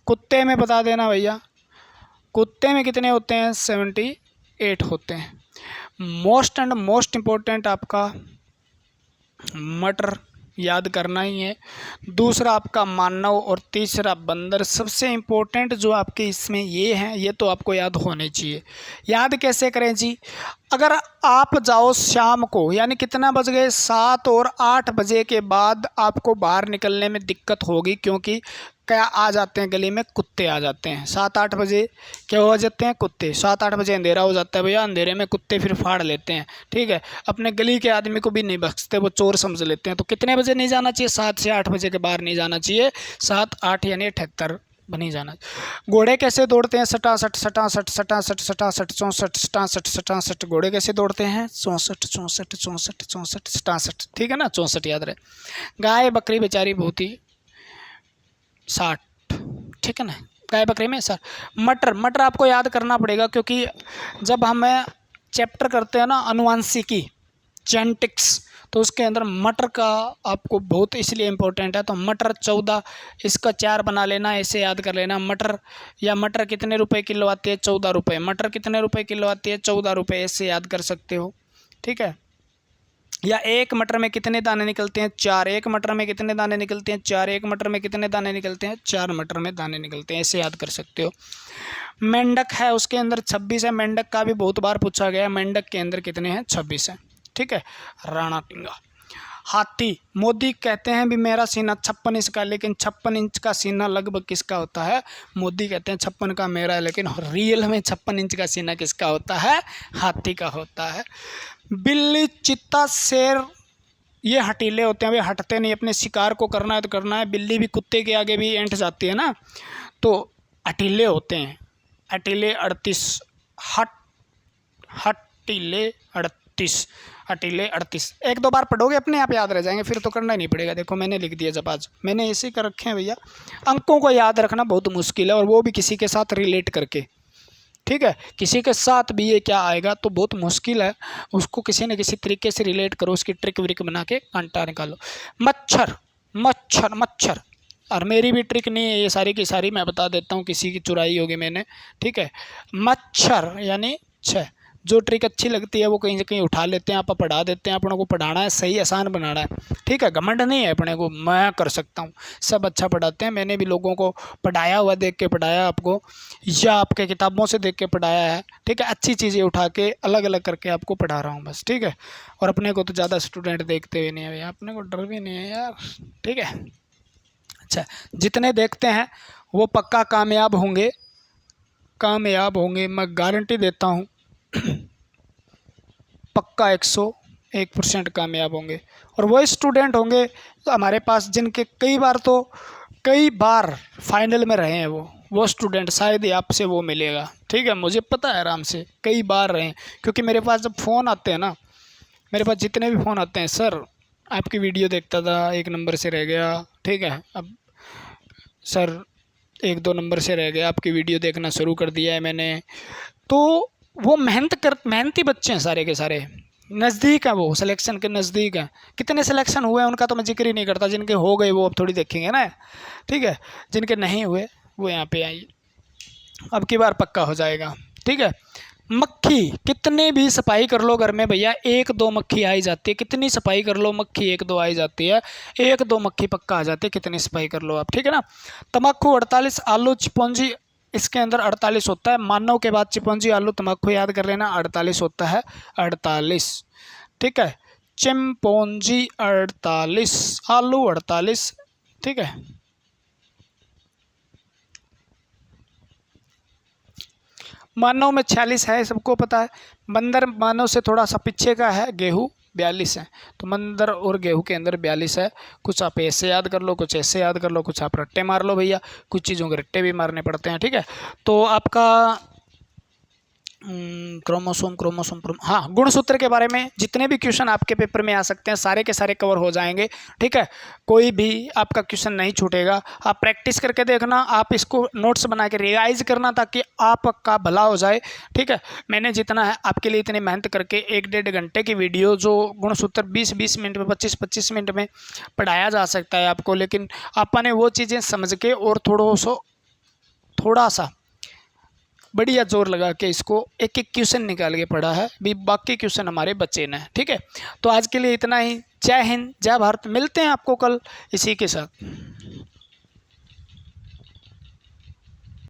कुत्ते में बता देना भैया, कुत्ते में कितने होते हैं, 78 होते हैं। मोस्ट एंड मोस्ट इम्पोर्टेंट आपका मटर, याद करना ही है। दूसरा आपका मानव और तीसरा बंदर। सबसे इम्पोर्टेंट जो आपके इसमें ये हैं, ये तो आपको याद होने चाहिए। याद कैसे करें जी? अगर आप जाओ शाम को, यानी कितना बज गए 7 और 8 बजे के बाद आपको बाहर निकलने में दिक्कत होगी, क्योंकि क्या आ जाते हैं गली में? कुत्ते आ जाते हैं। 7-8 बजे क्या हो जाते हैं? कुत्ते। 7-8 बजे अंधेरा हो जाता है भैया, अंधेरे में कुत्ते फिर फाड़ लेते हैं, ठीक है। अपने गली के आदमी को भी नहीं बख्शते, वो चोर समझ लेते हैं। तो कितने बजे नहीं जाना चाहिए? 7 से 8 बजे के बाहर नहीं जाना चाहिए। 7-8 यानी 78 बनी जाना। घोड़े कैसे दौड़ते हैं? सटासट सटासट सटासट सटासट 64 सटासट सटासट। घोड़े कैसे दौड़ते हैं? 64 64 64 64 सटासट, ठीक है ना? 64 याद रहे। गाय बकरी बेचारी बहुत ही 60, ठीक है ना? गाय बकरी में 60। मटर, मटर आपको याद करना पड़ेगा, क्योंकि जब हमें चैप्टर करते हैं ना अनुवांशिकी, जेनेटिक्स, तो उसके अंदर मटर का आपको बहुत इसलिए इम्पोर्टेंट है। तो मटर 14, इसका 4 बना लेना, ऐसे याद कर लेना। मटर या मटर कितने रुपए किलो आती है? 14 रुपये। मटर कितने रुपए किलो आती है? 14 रुपये, ऐसे याद कर सकते हो, ठीक है। या एक मटर में कितने दाने निकलते हैं? 4। एक मटर में कितने दाने निकलते हैं? 4। एक मटर में कितने दाने निकलते हैं? 4 मटर में दाने निकलते हैं, ऐसे याद कर सकते हो। मेंढक है, उसके अंदर 26 है। मेंढक का भी बहुत बार पूछा गया है। मेंढक के अंदर कितने हैं? 26 है, ठीक है। राणा टिंगा। हाथी, मोदी कहते हैं भी मेरा सीना 56 इंच का, लेकिन 56 इंच का सीना लगभग किसका होता है? मोदी कहते हैं 56 का मेरा है, लेकिन रियल में 56 इंच का सीना किसका होता है? हाथी का होता है। बिल्ली, चीता, शेर, ये हटीले होते हैं, वे हटते नहीं, अपने शिकार को करना है तो करना है। बिल्ली भी कुत्ते के आगे भी ऐंठ जाती है ना, तो हटीले होते हैं। हटीले 38, हटीले 38, हटीले 38। 1-2 बार पढ़ोगे अपने आप याद रह जाएंगे, फिर तो करना ही नहीं पड़ेगा। देखो मैंने लिख दिया, जब आज मैंने ऐसे कर रखे हैं भैया। अंकों को याद रखना बहुत मुश्किल है, और वो भी किसी के साथ रिलेट करके, ठीक है। किसी के साथ भी ये क्या आएगा तो बहुत मुश्किल है, उसको किसी न किसी तरीके से रिलेट करो, उसकी ट्रिक व्रिक बना के कांटा निकालो। मच्छर, मच्छर, मच्छर, और मेरी भी ट्रिक नहीं है ये, सारी की सारी मैं बता देता हूँ, किसी की चुराई होगी मैंने, ठीक है। मच्छर यानी 6। जो ट्रिक अच्छी लगती है वो कहीं से कहीं उठा लेते हैं, आप पढ़ा देते हैं। अपनों को पढ़ाना है, सही आसान बनाना है, ठीक है। घमंड नहीं है अपने को, मैं कर सकता हूँ, सब अच्छा पढ़ाते हैं। मैंने भी लोगों को पढ़ाया हुआ देख के पढ़ाया आपको, या आपके किताबों से देख के पढ़ाया है, ठीक है। अच्छी चीज़ें उठा के अलग अलग करके आपको पढ़ा रहा हूँ बस, ठीक है। और अपने को तो ज़्यादा स्टूडेंट देखते हुए नहीं है भैया, अपने को डर भी नहीं है यार, ठीक है। अच्छा, जितने देखते हैं वो पक्का कामयाब होंगे, कामयाब होंगे, मैं गारंटी देता हूँ। पक्का 101% कामयाब होंगे। और वो स्टूडेंट होंगे तो हमारे पास जिनके कई बार फाइनल में रहे हैं, वो स्टूडेंट शायद ही आपसे वो मिलेगा, ठीक है। मुझे पता है आराम से कई बार रहे हैं, क्योंकि मेरे पास जब फ़ोन आते हैं ना, मेरे पास जितने भी फ़ोन आते हैं, सर आपकी वीडियो देखता था 1 नंबर से रह गया, ठीक है। अब सर 1-2 नंबर से रह गया, आपकी वीडियो देखना शुरू कर दिया है मैंने। तो वो मेहनती बच्चे हैं सारे के सारे, नज़दीक हैं, वो सिलेक्शन के नज़दीक हैं। कितने सिलेक्शन हुए हैं उनका तो मैं जिक्र ही नहीं करता, जिनके हो गए वो अब थोड़ी देखेंगे ना, ठीक है। जिनके नहीं हुए वो यहाँ पे आइए, अब की बार पक्का हो जाएगा, ठीक है। मक्खी, कितने भी सफाई कर लो घर में भैया, 1-2 मक्खी आई जाती है। कितनी सफाई कर लो, मक्खी 1-2 आई जाती है, 1-2 मक्खी पक्का आ जाती है, कितनी सफाई कर लो आप, ठीक है ना। तम्बाकू 48, आलू चिपौंजी, इसके अंदर 48 होता है। मानव के बाद चिपौंजी, आलू, तम्बाकू याद कर लेना, 48 होता है, 48, ठीक है। चिम्पोंजी 48, आलू 48, ठीक है। मानव में 46 है, सबको पता है। बंदर मानव से थोड़ा सा पीछे का है, गेहूँ 42 है। तो बंदर और गेहूँ के अंदर 42 है। कुछ आप ऐसे याद कर लो, कुछ ऐसे याद कर लो, कुछ आप रट्टे मार लो भैया, कुछ चीज़ों के रट्टे भी मारने पड़ते हैं, ठीक है। तो आपका क्रोमोसोम, हाँ, गुणसूत्र के बारे में जितने भी क्वेश्चन आपके पेपर में आ सकते हैं सारे के सारे कवर हो जाएंगे, ठीक है। कोई भी आपका क्वेश्चन नहीं छूटेगा। आप प्रैक्टिस करके देखना, आप इसको नोट्स बना के रिवाइज करना, ताकि आपका भला हो जाए, ठीक है। मैंने जितना है आपके लिए इतनी मेहनत करके 1-1.5 घंटे की वीडियो, जो गुणसूत्र 20-20 मिनट में, 25-25 मिनट में पढ़ाया जा सकता है आपको, लेकिन आपने वो चीज़ें समझ के और थोड़ा सा बढ़िया जोर लगा के इसको एक एक क्वेश्चन निकाल के पढ़ा है, भी बाकी क्वेश्चन हमारे बच्चे ने। ठीक है, तो आज के लिए इतना ही। जय हिंद, जय भारत। मिलते हैं आपको कल इसी के साथ।